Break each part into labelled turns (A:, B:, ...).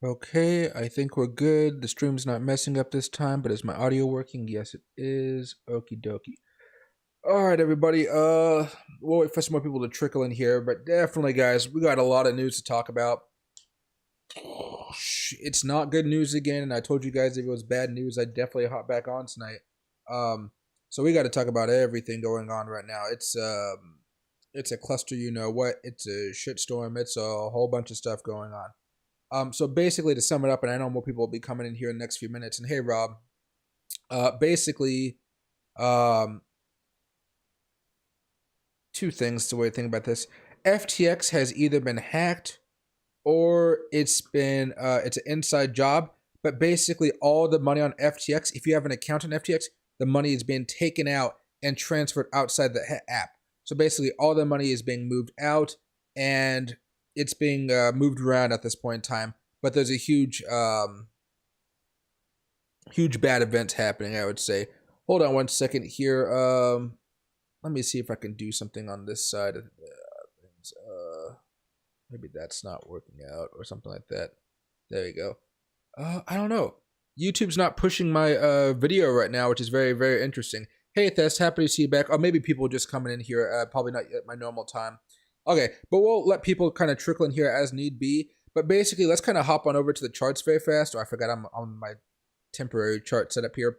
A: Okay, I think we're good. The stream's not messing up this time, but is my audio working? Yes, it is. Okie dokie. All right, everybody. We'll wait for some more people to trickle in here, but definitely, guys, we got a lot of news to talk about. It's not good news again, and I told you guys if it was bad news, I'd definitely hop back on tonight. Um, so we got to talk about everything going on right now. It's a cluster, you know what? It's a shitstorm. It's a whole bunch of stuff going on. So basically, to sum it up, and I know more people will be coming in here in the next few minutes. And hey, Rob, basically, um, two things the way to think about this. FTX has either been hacked or it's an inside job. But basically, all the money on FTX, if you have an account on FTX, the money is being taken out and transferred outside the app. So basically, all the money is being moved out and it's being moved around at this point in time. But there's a huge bad event happening, I would say. Hold on one second here. Let me see if I can do something on this side of things. Maybe that's not working out or something like that. There you go. I don't know. YouTube's not pushing my video right now, which is very, very interesting. Hey, Thess, happy to see you back. Oh, maybe people just coming in here, probably not at my normal time. Okay, but we'll let people kind of trickle in here as need be. But basically, let's kind of hop on over to the charts very fast. Oh, I forgot I'm on my temporary chart setup here.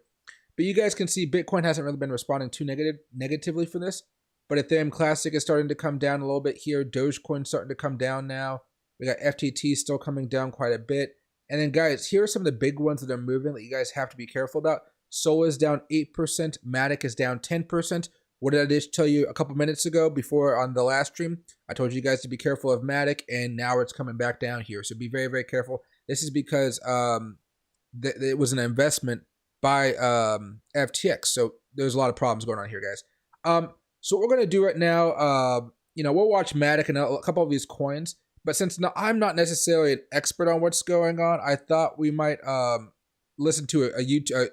A: But you guys can see Bitcoin hasn't really been responding too negatively for this. But Ethereum Classic is starting to come down a little bit here. Dogecoin starting to come down now. We got FTT still coming down quite a bit. And then, guys, here are some of the big ones that are moving that you guys have to be careful about. Sol is down 8%. Matic is down 10%. What did I just tell you a couple minutes ago before on the last stream? I told you guys to be careful of Matic, and now it's coming back down here. So be very, very careful. This is because it was an investment by FTX. So there's a lot of problems going on here, guys. So what we're going to do right now, we'll watch Matic and a couple of these coins. But since I'm not necessarily an expert on what's going on, I thought we might listen to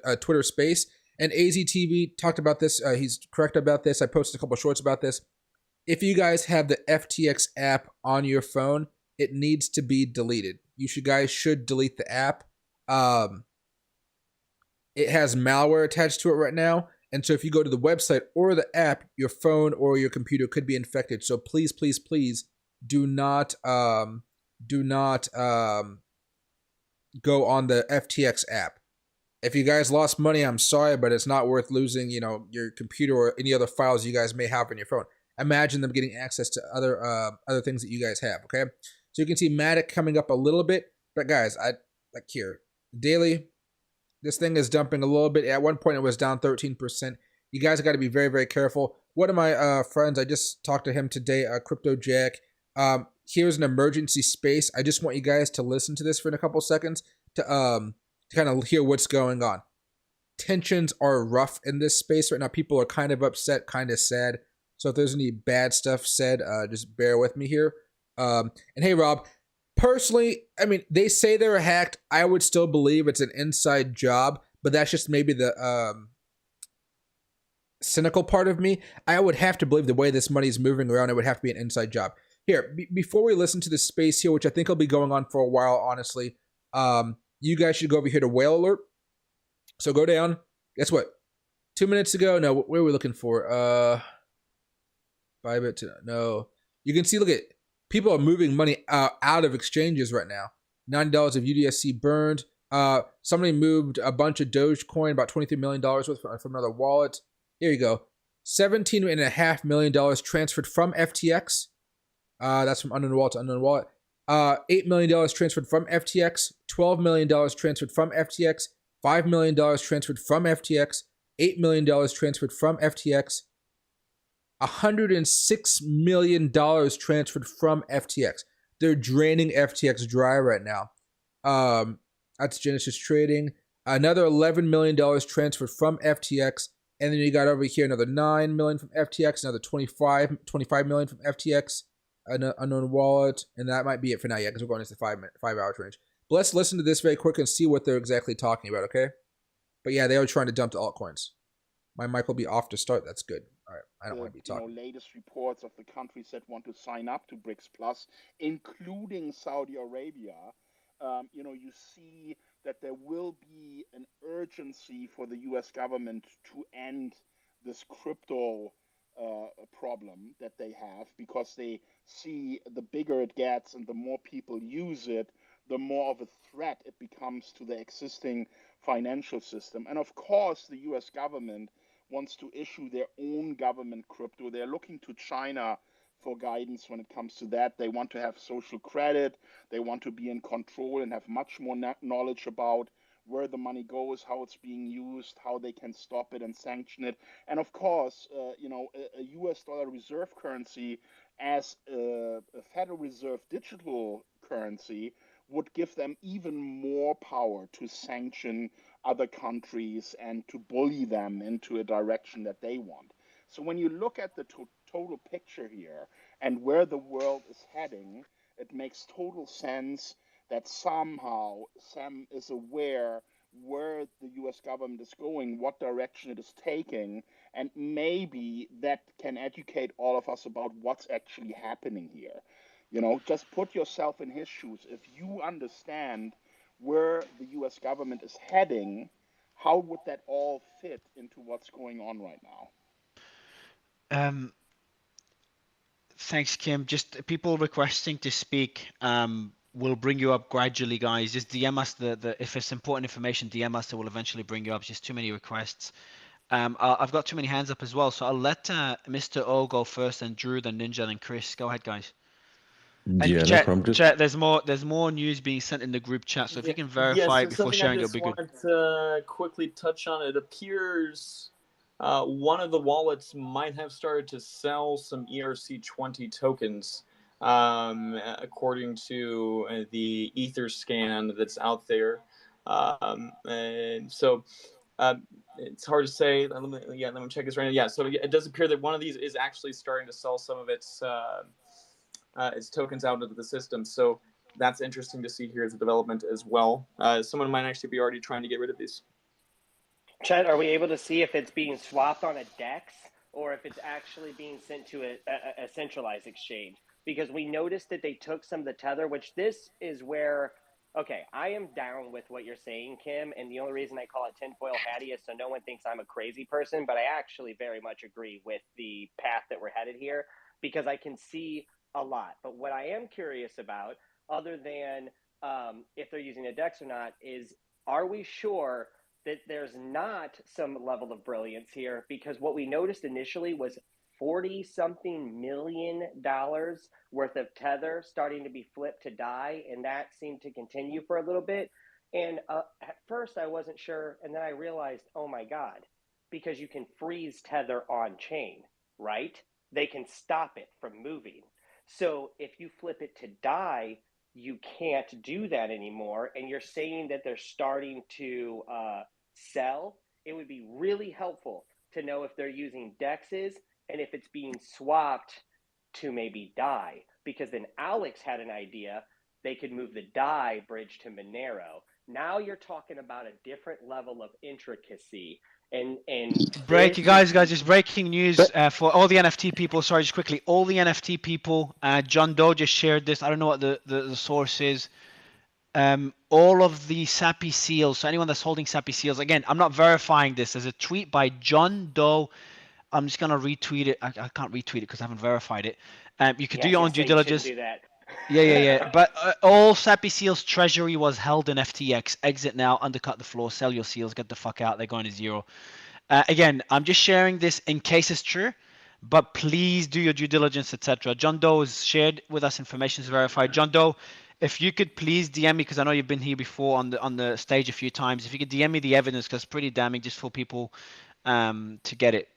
A: a Twitter space. And AZTV talked about this. He's correct about this. I posted a couple shorts about this. If you guys have the FTX app on your phone, it needs to be deleted. You guys should delete the app. It has malware attached to it right now. And so if you go to the website or the app, your phone or your computer could be infected. So please, please, please do not go on the FTX app. If you guys lost money, I'm sorry, but it's not worth losing, your computer or any other files you guys may have on your phone. Imagine them getting access to other things that you guys have, okay? So you can see Matic coming up a little bit, but guys, I like here, daily, this thing is dumping a little bit. At one point, it was down 13%. You guys got to be very, very careful. One of my friends, I just talked to him today, Crypto Jack. Here's an emergency space. I just want you guys to listen to this for a couple seconds to kind of hear what's going on. Tensions are rough in this space right now. People are kind of upset, kind of sad. So if there's any bad stuff said, just bear with me here. And hey, Rob, personally, I mean, they say they're hacked. I would still believe it's an inside job, but that's just maybe the cynical part of me. I would have to believe the way this money is moving around, it would have to be an inside job. Here, before we listen to this space here, which I think will be going on for a while, honestly, you guys should go over here to Whale Alert. So go down. Guess what? 2 minutes ago, no, what were we looking for? Bybit, no. You can see, look at, people are moving money out of exchanges right now. $90 of UDSC burned. Somebody moved a bunch of Dogecoin, about $23 million worth from another wallet. Here you go. $17.5 million transferred from FTX. That's from unknown wallet to unknown wallet. $8 million transferred from FTX. $12 million transferred from FTX. $5 million transferred from FTX. $8 million transferred from FTX. $106 million transferred from FTX. They're draining FTX dry right now. That's Genesis Trading. Another $11 million transferred from FTX. And then you got over here another $9 million from FTX, another $25 million from FTX, unknown wallet, and that might be it for now, yeah, because we're going into the 5 hour range. But let's listen to this very quick and see what they're exactly talking about, okay? But yeah, they are trying to dump the altcoins. My mic will be off to start. That's good. All right, I don't want to be talking.
B: Latest reports of the countries that want to sign up to BRICS Plus, including Saudi Arabia, you see that there will be an urgency for the U.S. government to end this crypto problem that they have, because they see the bigger it gets and the more people use it, the more of a threat it becomes to the existing financial system. And of course, the US government wants to issue their own government crypto. They're looking to China for guidance when it comes to that. They want to have social credit. They want to be in control and have much more knowledge about where the money goes, how it's being used, how they can stop it and sanction it. And of course, a US dollar reserve currency as a Federal Reserve digital currency would give them even more power to sanction other countries and to bully them into a direction that they want. So when you look at the total picture here and where the world is heading, it makes total sense that somehow Sam is aware where the US government is going, what direction it is taking, and maybe that can educate all of us about what's actually happening here. Just put yourself in his shoes. If you understand where the US government is heading, how would that all fit into what's going on right now?
C: Thanks, Kim. Just people requesting to speak. We'll bring you up gradually, guys. Just DM us if it's important information, DM us. It will eventually bring you up. Just too many requests. I've got too many hands up as well, so I'll let Mr. O go first, and Drew, then Ninja, then Chris. Go ahead, guys. And
D: Yeah, no problem.
C: chat. There's more news being sent in the group chat. So if
E: Yeah,
C: you can
E: yeah,
C: verify
E: so
C: it before
E: something I
C: sharing, it'll
E: just
C: be good.
E: wanted to quickly touch on. It appears one of the wallets might have started to sell some ERC20 tokens, according to the Ether scan that's out there. And so it's hard to say. Let me check this right now. Yeah, so it does appear that one of these is actually starting to sell some of its tokens out into the system. So that's interesting to see here as a development as well. Someone might actually be already trying to get rid of these.
F: Chet, are we able to see if it's being swapped on a DEX or if it's actually being sent to a centralized exchange? Because we noticed that they took some of the Tether, which this is where, okay, I am down with what you're saying, Kim. And the only reason I call it tinfoil hattie is so no one thinks I'm a crazy person. But I actually very much agree with the path that we're headed here because I can see a lot. But what I am curious about, other than if they're using a DEX or not, is are we sure that there's not some level of brilliance here? Because what we noticed initially was 40 something million dollars worth of Tether starting to be flipped to DAI, and that seemed to continue for a little bit. And at first I wasn't sure, and then I realized, oh my God, because you can freeze Tether on chain, right? They can stop it from moving. So if you flip it to DAI, you can't do that anymore. And you're saying that they're starting to sell. It would be really helpful to know if they're using DEXs and if it's being swapped to maybe DAI. Because then Alex had an idea they could move the DAI bridge to Monero. Now you're talking about a different level of intricacy. And
C: Breaking,
F: this is
C: just breaking news for all the NFT people. Sorry, just quickly, all the NFT people. John Doe just shared this. I don't know what the source is. All of the Sappy seals. So anyone that's holding Sappy seals, again, I'm not verifying this. There's a tweet by John Doe. I'm just gonna retweet it. I can't retweet it because I haven't verified it. You could do your own due diligence.
F: Do that.
C: Yeah. But all Sappy Seals treasury was held in FTX. Exit now, undercut the floor, sell your seals, get the fuck out. They're going to zero. Again, I'm just sharing this in case it's true, but please do your due diligence, etc. John Doe has shared with us information is verified. John Doe, if you could please DM me, because I know you've been here before on the stage a few times. If you could DM me the evidence, because it's pretty damning just for people to get it.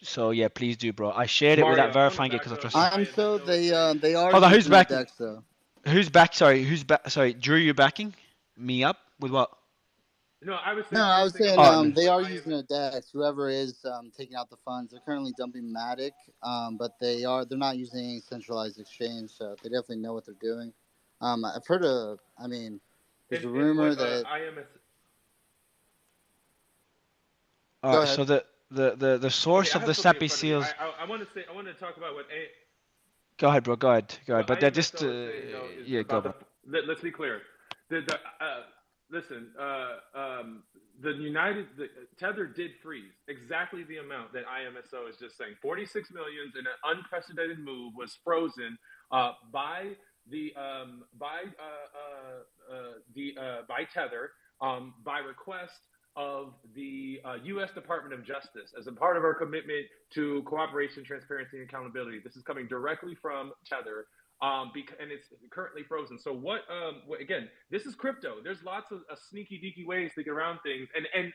C: So yeah, please do, bro. I shared it without verifying it because I trust you.
G: I'm so they are
C: Hold on, who's
G: using the
C: back?
G: DEX though.
C: Who's back? Sorry, who's back? Sorry, Drew, you backing me up with what?
G: No, I was saying they are using a DEX. Whoever is taking out the funds, they're currently dumping Matic, but they're not using any centralized exchange, so they definitely know what they're doing. I've heard there's a rumor that.
C: All right, so the source of the Sappy seals.
D: I want to talk about what.
C: Go ahead, bro. Go ahead. But they're just yeah, go, bro.
D: let's be clear. Listen, Tether did freeze exactly the amount that IMSO is just saying. 46 million in an unprecedented move was frozen by Tether by request of the U.S. Department of Justice as a part of our commitment to cooperation, transparency, and accountability. This is coming directly from Tether. And it's currently frozen. So again, this is crypto. There's lots of sneaky deaky ways to get around things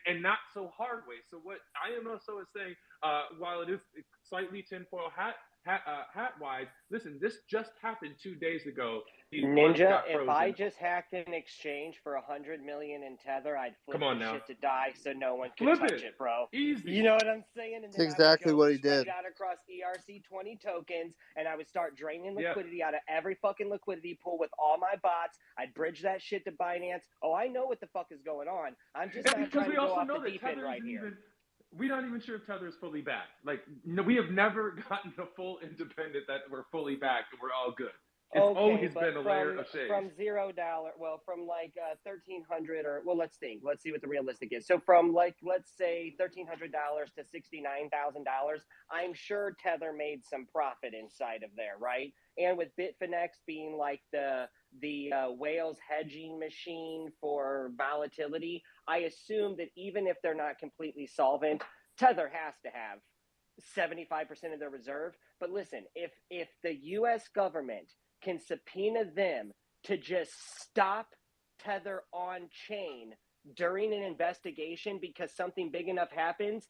D: and not so hard ways. So what IMSO is saying, while it is slightly tinfoil hat wise, listen, this just happened 2 days ago.
F: Ninja, if I just hacked an exchange for 100 million in Tether, I'd flip the shit to die so no one could touch it, bro.
D: Easy.
F: You know what I'm saying? And
G: that's exactly what he did.
F: Spread it out across ERC20 tokens, and I would start draining liquidity out of every fucking liquidity pool with all my bots. I'd bridge that shit to Binance. Oh, I know what the fuck is going on. I'm just not trying to go off the deep end right here.
D: We're not even sure if Tether is fully backed. Like, no, we have never gotten a full independent that we're fully backed and we're all good. It's always been a layer of shade.
F: From $0, well, from like 1,300 or, well, let's think. Let's see what the realistic is. So from like, let's say $1,300 to $69,000, I'm sure Tether made some profit inside of there, right? And with Bitfinex being like the whales hedging machine for volatility, I assume that even if they're not completely solvent, Tether has to have 75% of their reserve. But listen, if the U.S. government can subpoena them to just stop Tether on chain during an investigation because something big enough happens,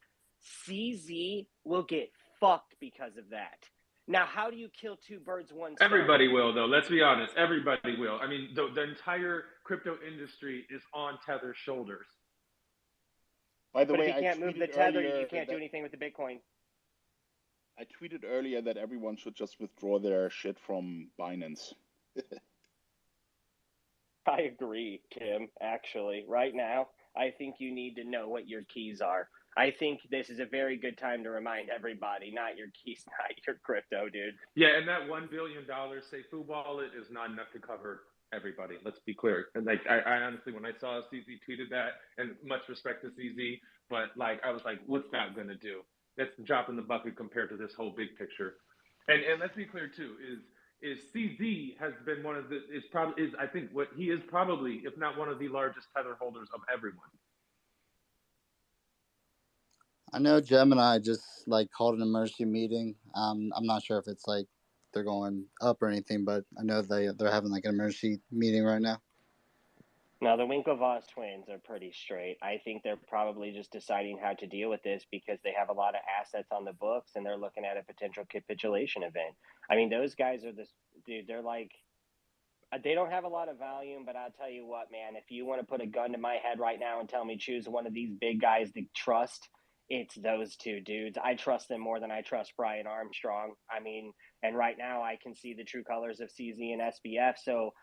F: CZ will get fucked because of that. Now, how do you kill two birds, one stone?
D: Everybody will, though. Let's be honest. Everybody will. I mean, the entire crypto industry is on Tether's shoulders.
B: By the way,
F: if you can't move the Tether, you can't do anything with the Bitcoin.
B: I tweeted earlier that everyone should just withdraw their shit from Binance.
F: I agree, Kim, actually. Right now, I think you need to know what your keys are. I think this is a very good time to remind everybody, not your keys, not your crypto, dude.
D: Yeah, and that $1 billion Seifu wallet is not enough to cover everybody. Let's be clear. And like, I honestly, when I saw CZ tweeted that, and much respect to CZ, but like, I was like, what's that going to do? That's the drop in the bucket compared to this whole big picture. And let's be clear too, is CZ has been one of the I think what he is probably, if not one of the largest Tether holders of everyone.
G: I know Gemini just like called an emergency meeting. I'm not sure if it's like they're going up or anything, but I know they're having like an emergency meeting right now.
F: Now, the Winklevoss twins are pretty straight. I think they're probably just deciding how to deal with this because they have a lot of assets on the books and they're looking at a potential capitulation event. I mean, those guys are dude, they're like, they don't have a lot of volume, but I'll tell you what, man, if you want to put a gun to my head right now and tell me choose one of these big guys to trust, it's those two dudes. I trust them more than I trust Brian Armstrong. I mean, and right now I can see the true colors of CZ and SBF. So,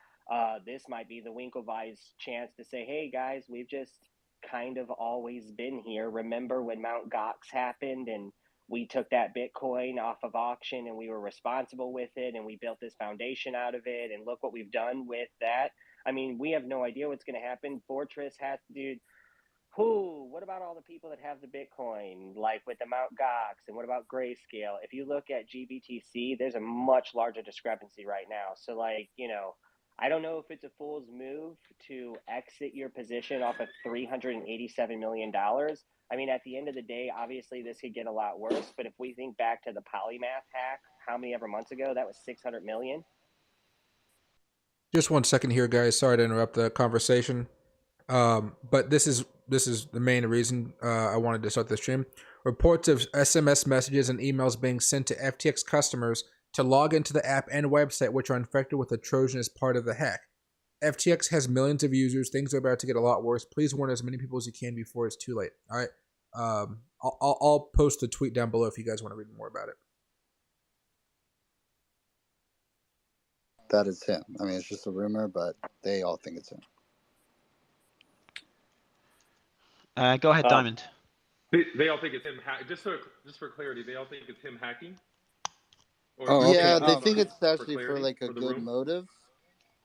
F: this might be the Winklevoss chance to say, hey, guys, we've just kind of always been here. Remember when Mt. Gox happened and we took that Bitcoin off of auction and we were responsible with it and we built this foundation out of it and look what we've done with that. I mean, we have no idea what's going to happen. Fortress has, dude. What about all the people that have the Bitcoin, like with the Mt. Gox, and what about Grayscale? If you look at GBTC, there's a much larger discrepancy right now. So, like, you know, I don't know if it's a fool's move to exit your position off of $387 million. I mean, at the end of the day, obviously this could get a lot worse. But if we think back to the Polymath hack, how many ever months ago, that was 600 million.
A: Just 1 second here, guys. Sorry to interrupt the conversation. But this is the main reason I wanted to start the stream. Reports of SMS messages and emails being sent to FTX customers to log into the app and website which are infected with a Trojan as part of the hack. FTX has millions of users. Things are about to get a lot worse. Please warn as many people as you can before it's too late. All right. I'll post the tweet down below if you guys want to read more about it.
G: That is him. I mean, it's just a rumor, but they all think it's him.
C: Go ahead, Diamond.
D: They all think it's him. Just for clarity, they all think it's him hacking.
G: Or, yeah, they think it's actually for like a good motive.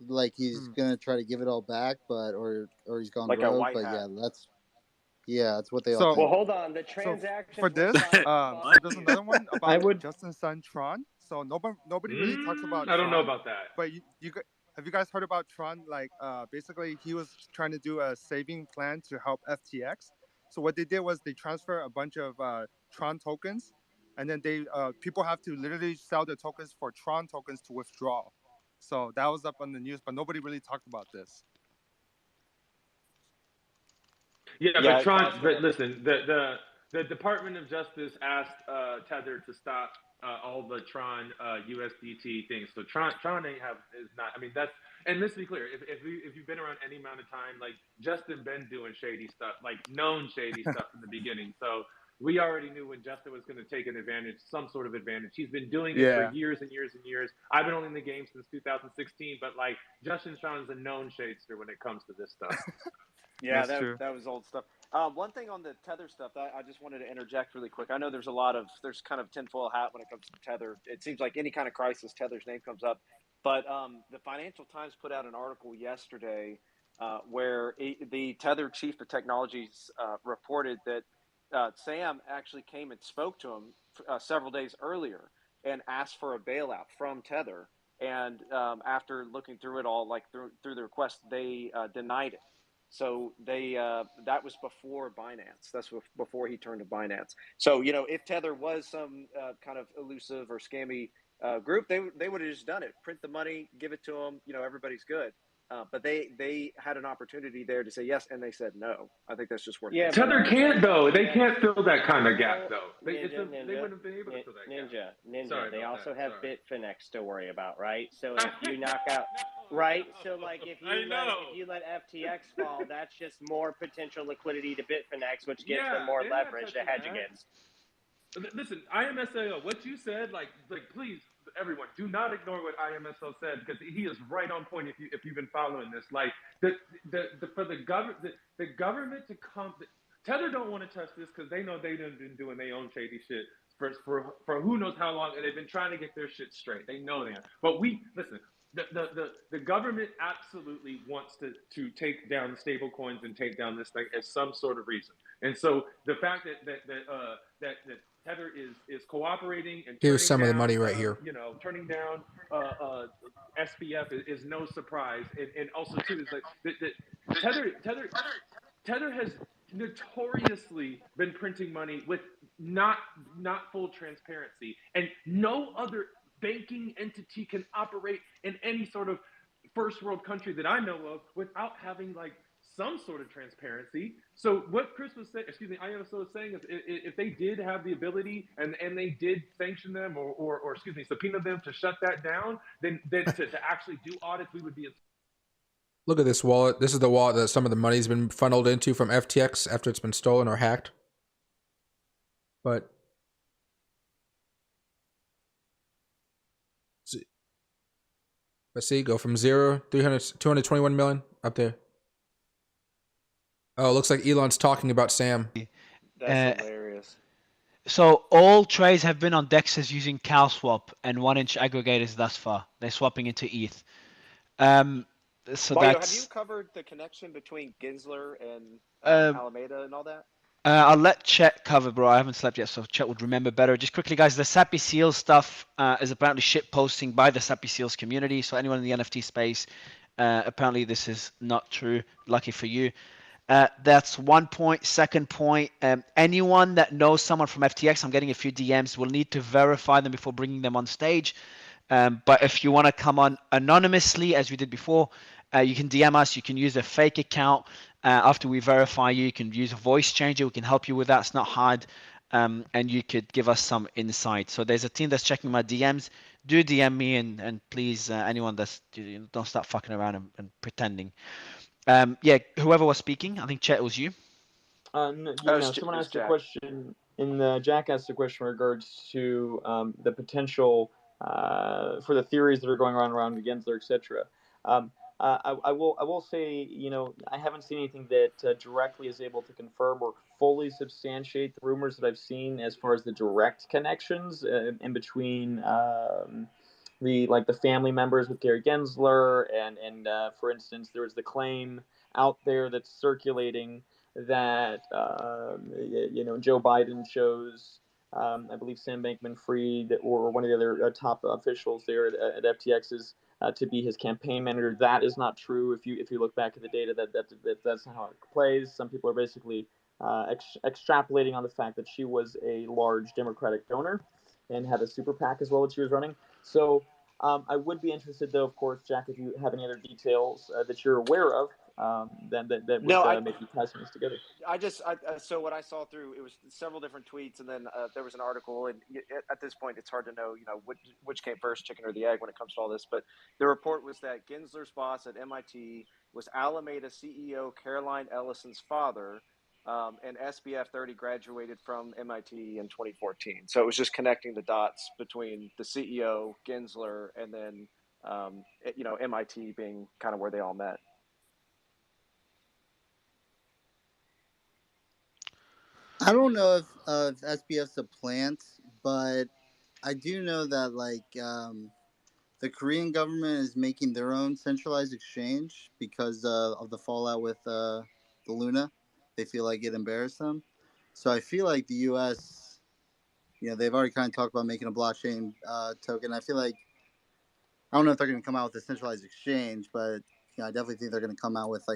G: like he's gonna try to give it all back, but or he's gone
H: like
G: rogue. But that's what they all think.
F: Well, hold on. The transactions
I: for this, so there's another one about Justin's son Tron. So nobody really talks about
D: I don't
I: Tron,
D: know about that.
I: But have you guys heard about Tron? Like, basically, he was trying to do a saving plan to help FTX. So what they did was they transfer a bunch of Tron tokens, and then they people have to literally sell their tokens for Tron tokens to withdraw. So that was up on the news, but nobody really talked about this.
D: Yeah, but Tron. But listen, the Department of Justice asked Tether to stop all the Tron USDT things. So Tron is not. I mean, that's, and let's be clear. If you've been around any amount of time, like Justin been doing shady stuff, like known shady stuff from the beginning. So we already knew when Justin was going to take an advantage, some sort of advantage. He's been doing it for years and years and years. I've been only in the game since 2016, but like Justin Tron is a known shadester when it comes to this stuff.
H: Yeah, that was old stuff. One thing on the Tether stuff, I just wanted to interject really quick. I know there's kind of tinfoil hat when it comes to Tether. It seems like any kind of crisis, Tether's name comes up. But the Financial Times put out an article yesterday where the Tether chief of technologies reported that Sam actually came and spoke to him several days earlier and asked for a bailout from Tether. And after looking through it all, like through the request, they denied it. So that was before Binance. That's before he turned to Binance. So, if Tether was some kind of elusive or scammy group, they would have just done it. Print the money, give it to them. Everybody's good. But they had an opportunity there to say yes, and they said no. I think that's just worth it.
D: Tether can't, though. They can't fill that kind of gap, though. They wouldn't have been able to fill that gap.
F: Ninja. They also have Bitfinex to worry about, right? So if you knock out, right? So like if you let FTX fall, that's just more potential liquidity to Bitfinex, which gives them more leverage to hedge against.
D: Listen, IMSO, what you said, like please, everyone, do not ignore what IMSO said, because he is right on point. If you've been following this, like for the government to come, Tether don't want to touch this because they know they've been doing their own shady shit for who knows how long, and they've been trying to get their shit straight. They know that, but listen. The government absolutely wants to take down stable coins and take down this thing as some sort of reason. And so the fact that Tether is cooperating and
A: here's some of the money right here.
D: Turning down SBF is no surprise. And also too is like Tether has notoriously been printing money with not full transparency, and no other banking entity can operate in any sort of first world country that I know of without having like some sort of transparency. So what Chris was saying, IMSO was saying is if they did have the ability and they did sanction them or subpoena them to shut that down, then to actually do audits, we would be.
A: Look at this wallet. This is the wallet that some of the money's been funneled into from FTX after it's been stolen or hacked. But see, go from 221 million up there. Oh, it looks like Elon's talking about Sam.
H: That's hilarious.
C: So all trades have been on DEXs using CalSwap and 1-inch aggregators thus far. They're swapping into ETH. So
H: Mario, have you covered the connection between Gensler and Alameda and all that?
C: I'll let Chet cover, bro. I haven't slept yet, so Chet would remember better. Just quickly, guys, the Sappy Seals stuff is apparently shit posting by the Sappy Seals community. So anyone in the NFT space, apparently this is not true. Lucky for you. That's one point. Second point, anyone that knows someone from FTX, I'm getting a few DMs, will need to verify them before bringing them on stage. But if you want to come on anonymously, as we did before, you can DM us. You can use a fake account. After we verify you, you can use a voice changer. We can help you with that. It's not hard. And you could give us some insight. So there's a team that's checking my DMs. Do DM me, and please, anyone that's, don't start fucking around and pretending. Whoever was speaking, I think Chet, was you.
E: Someone asked a question, Jack asked a question in regards to the potential for the theories that are going around the Gensler, etc. I will say, I haven't seen anything that directly is able to confirm or fully substantiate the rumors that I've seen as far as the direct connections in between the family members with Gary Gensler, and for instance, there was the claim out there that's circulating that Joe Biden chose I believe Sam Bankman-Fried or one of the other top officials there at FTX to be his campaign manager. That is not true. If you look back at the data, that's not how it plays. Some people are basically extrapolating on the fact that she was a large Democratic donor and had a super PAC as well that she was running. So I would be interested, though, of course, Jack, if you have any other details that you're aware of, then that would make you tie some things together.
H: So what I saw through, it was several different tweets, and then there was an article, and at this point, it's hard to know, which came first, chicken or the egg, when it comes to all this. But the report was that Gensler's boss at MIT was Alameda CEO Caroline Ellison's father, and SBF 30 graduated from MIT in 2014. So it was just connecting the dots between the CEO, Gensler, and then MIT being kind of where they all met.
G: I don't know if SBF's a plant, but I do know that the Korean government is making their own centralized exchange because of the fallout with the Luna. They feel like it embarrassed them. So I feel like the U.S., they've already kind of talked about making a blockchain token. I feel like, I don't know if they're going to come out with a centralized exchange, but I definitely think they're going to come out with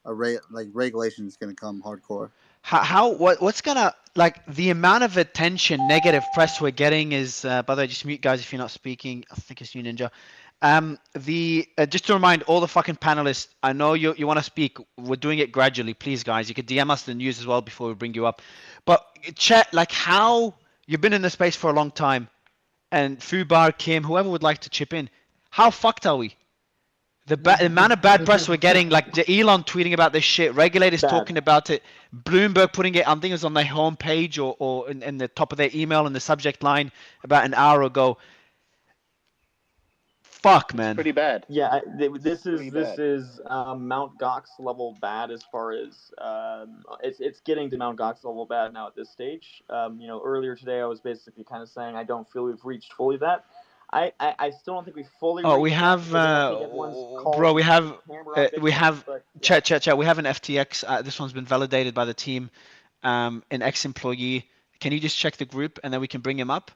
G: regulation is going to come hardcore.
C: What's gonna, the amount of attention, negative press we're getting is, by the way, just mute guys if you're not speaking. I think it's you, Ninja. Just to remind all the fucking panelists, I know you want to speak. We're doing it gradually, please, guys. You could DM us the news as well before we bring you up. But chat, how you've been in the space for a long time, and Fubar, Kim, whoever would like to chip in, how fucked are we? The amount of bad press we're getting, the Elon tweeting about this shit, regulators talking about it, Bloomberg putting it, I think it was on their homepage or in the top of their email in the subject line about an hour ago. Fuck, man.
B: It's pretty bad.
E: Yeah, this is Mount Gox level bad as far as it's getting to Mount Gox level bad now at this stage. Earlier today I was basically kind of saying I don't feel we've reached fully that. I still don't think we fully.
C: Oh, we have, bro. We have chat. We have an FTX. This one's been validated by the team, an ex-employee. Can you just check the group and then we can bring him up?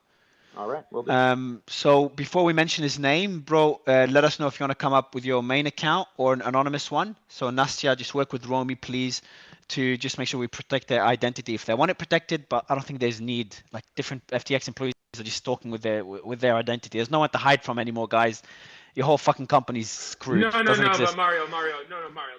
E: All right, will do.
C: So before we mention his name, bro, let us know if you want to come up with your main account or an anonymous one. So Nastya, just work with Romy, please, to just make sure we protect their identity if they want it protected. But I don't think there's need. Different FTX employees are just talking with their identity. There's no one to hide from anymore, guys. Your whole fucking company's screwed.
D: No, but Mario.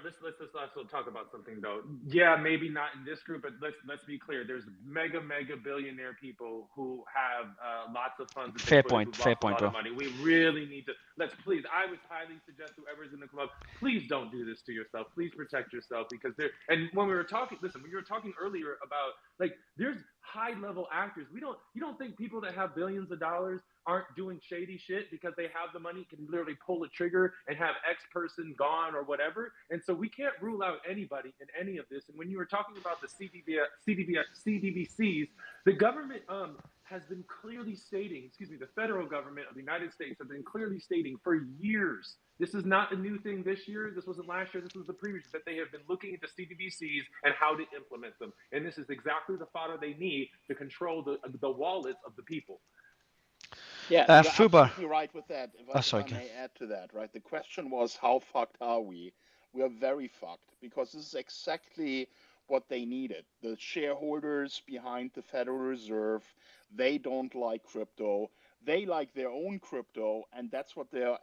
D: Let's also talk about something though. Yeah, maybe not in this group, but let's be clear. There's mega billionaire people who have lots of funds.
C: Fair point, bro.
D: Money. We really need to. Please. I would highly suggest whoever's in the club, please don't do this to yourself. Please protect yourself because and when we were talking, you were talking earlier about there's high level actors. You don't think people that have billions of dollars aren't doing shady shit because they have the money, can literally pull a trigger and have X person gone or whatever. And so we can't rule out anybody in any of this. And when you were talking about the CDBCs, the government has been clearly stating, the federal government of the United States has been clearly stating for years, this is not a new thing this year, this wasn't last year, this was the previous, that they have been looking into CDBCs and how to implement them. And this is exactly the fodder they need to control the wallets of the people.
B: Yeah, you're absolutely right with that. If I may add to that, right? The question was, how fucked are we? We are very fucked because this is exactly what they needed. The shareholders behind the Federal Reserve, they don't like crypto. They like their own crypto, and that's what they're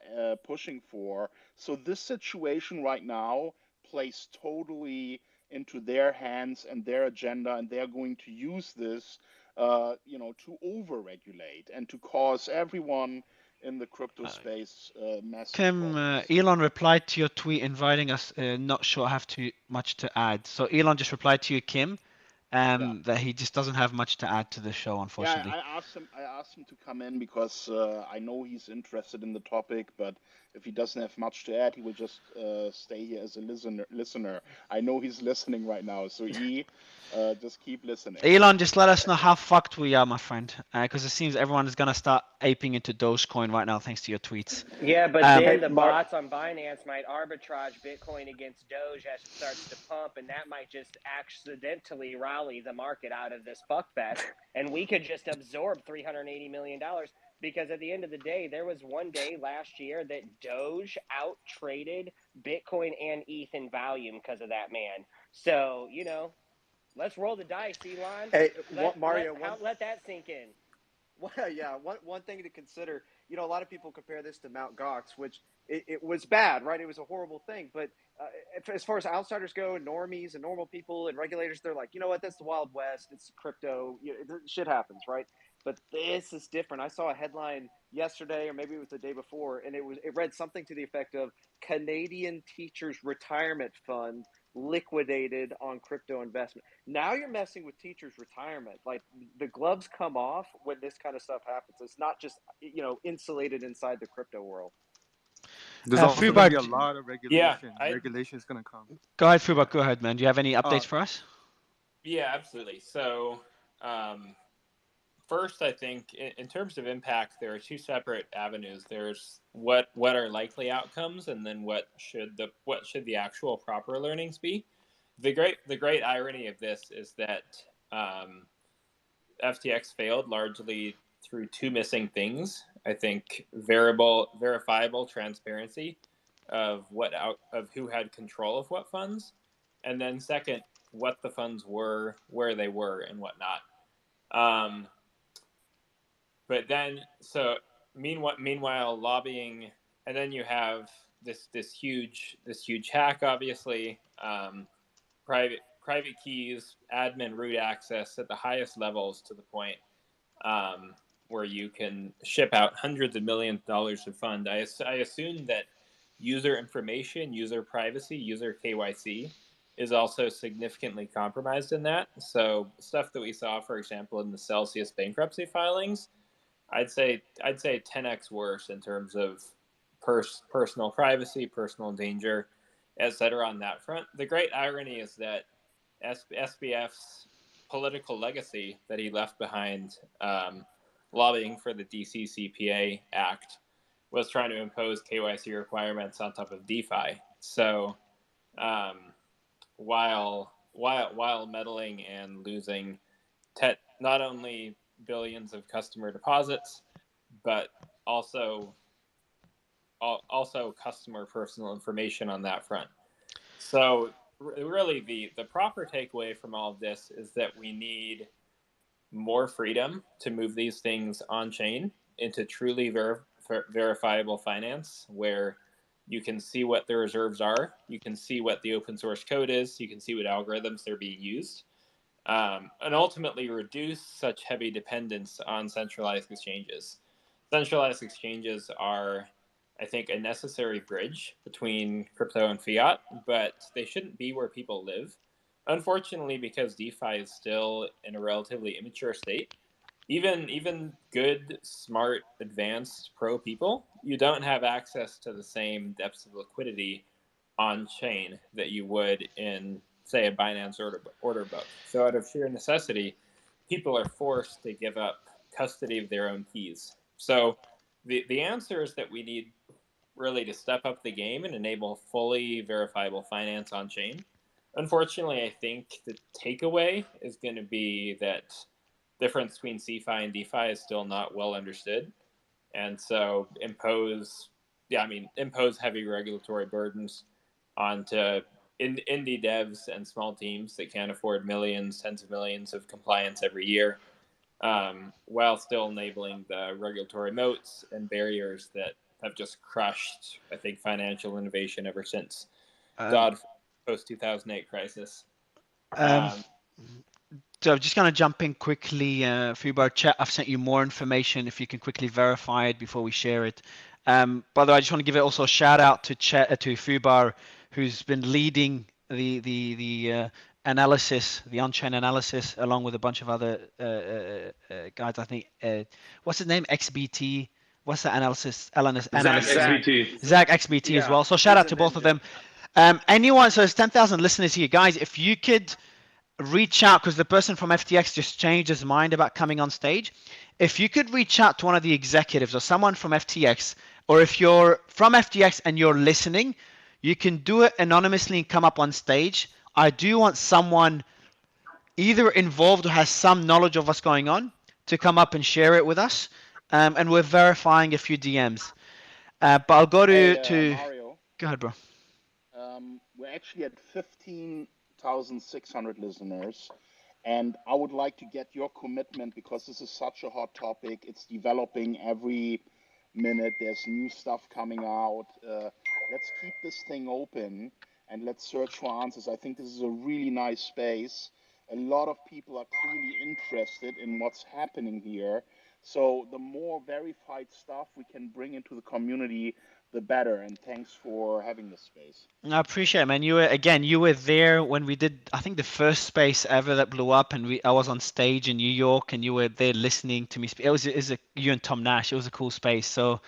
B: pushing for. So this situation right now plays totally into their hands and their agenda, and they're going to use this to overregulate and to cause everyone in the crypto space massive
C: Kim, Elon replied to your tweet inviting us. Not sure I have too much to add. So Elon just replied to you, Kim, that he just doesn't have much to add to the show, unfortunately.
B: Yeah, I asked him to come in because I know he's interested in the topic, but if he doesn't have much to add, he will just stay here as a listener. I know he's listening right now, so just keep listening.
C: Elon, just let us know how fucked we are, my friend, because it seems everyone is gonna start aping into Dogecoin right now, thanks to your tweets.
F: Yeah, but then the bots on Binance might arbitrage Bitcoin against Doge as it starts to pump, and that might just accidentally rally the market out of this fuckfest, and we could just absorb $380 million. Because at the end of the day, there was one day last year that Doge out traded Bitcoin and ETH in volume because of that man. So, you know, let's roll the dice, Elon.
H: Hey,
F: Mario, let that sink in.
H: Well, yeah, one thing to consider, you know, a lot of people compare this to Mt. Gox, which it was bad, right? It was a horrible thing. But as far as outsiders go, and normies and normal people and regulators, they're like, you know what, that's the Wild West. It's crypto. You know, shit happens, right? But this is different. I saw a headline yesterday, or maybe it was the day before, and it read something to the effect of Canadian Teachers Retirement Fund liquidated on crypto investment. Now you're messing with teachers' retirement. Like, the gloves come off when this kind of stuff happens. It's not just, you know, insulated inside the crypto world.
I: There's also going to be a lot of regulation. Regulation is going to come.
C: Go ahead, Fubak. Go ahead, man. Do you have any updates for us?
E: Yeah, absolutely. So, first, I think in terms of impact, there are two separate avenues. There's what are likely outcomes, and then what should the actual proper learnings be. The great irony of this is that FTX failed largely through two missing things. I think verifiable transparency of who had control of what funds, and then second, what the funds were, where they were, and whatnot. But then, so meanwhile, lobbying, and then you have this huge hack, obviously, private keys, admin root access at the highest levels, to the point where you can ship out hundreds of millions of dollars of fund. I assume that user information, user privacy, user KYC is also significantly compromised in that. So stuff that we saw, for example, in the Celsius bankruptcy filings, I'd say 10x worse in terms of personal privacy, personal danger, etc. on that front. The great irony is that SBF's political legacy that he left behind, lobbying for the DCCPA Act, was trying to impose KYC requirements on top of DeFi. So while meddling and losing not only billions of customer deposits, but also customer personal information on that front. So really the proper takeaway from all of this is that we need more freedom to move these things on chain into truly verifiable finance, where you can see what the reserves are, you can see what the open source code is, you can see what algorithms are being used, and ultimately reduce such heavy dependence on centralized exchanges. Centralized exchanges are, I think, a necessary bridge between crypto and fiat, but they shouldn't be where people live. Unfortunately, because DeFi is still in a relatively immature state, even good, smart, advanced pro people, you don't have access to the same depths of liquidity on chain that you would in, say, a Binance order book. So out of sheer necessity, people are forced to give up custody of their own keys. So the answer is that we need really to step up the game and enable fully verifiable finance on chain. Unfortunately, I think the takeaway is going to be that difference between CeFi and DeFi is still not well understood. And so impose heavy regulatory burdens onto indie devs and small teams that can't afford millions, tens of millions of compliance every year, while still enabling the regulatory moats and barriers that have just crushed, I think, financial innovation ever since post-2008 crisis.
C: So I'm just going to jump in quickly. Fubar, chat, I've sent you more information if you can quickly verify it before we share it. By the way, I just want to give it also a shout out to Fubar, who's been leading the analysis, the on-chain analysis, along with a bunch of other guys. I think what's his name? XBT. What's the analysis?
D: Zach
C: Analyst.
D: XBT.
C: Zach XBT as
H: Yeah,
C: well. So shout
H: he's
C: out
H: a
C: to both of
H: ninja.
C: them. Anyone? So there's 10,000 listeners here, guys. If you could reach out, because the person from FTX just changed his mind about coming on stage. If you could reach out to one of the executives or someone from FTX, or if you're from FTX and you're listening, you can do it anonymously and come up on stage. I do want someone either involved or has some knowledge of what's going on to come up and share it with us. And we're verifying a few DMs. But I'll go to
B: Mario,
C: go ahead, bro.
B: we're actually at 15,600 listeners, and I would like to get your commitment because this is such a hot topic. It's developing every minute. There's new stuff coming out. Let's keep this thing open and let's search for answers. I think this is a really nice space. A lot of people are clearly interested in what's happening here. So the more verified stuff we can bring into the community, the better. And thanks for having this space.
C: I appreciate it, man. You were there when we did, I think, the first space ever that blew up, and I was on stage in New York, and you were there listening to me speak. You and Tom Nash. It was a cool space. So,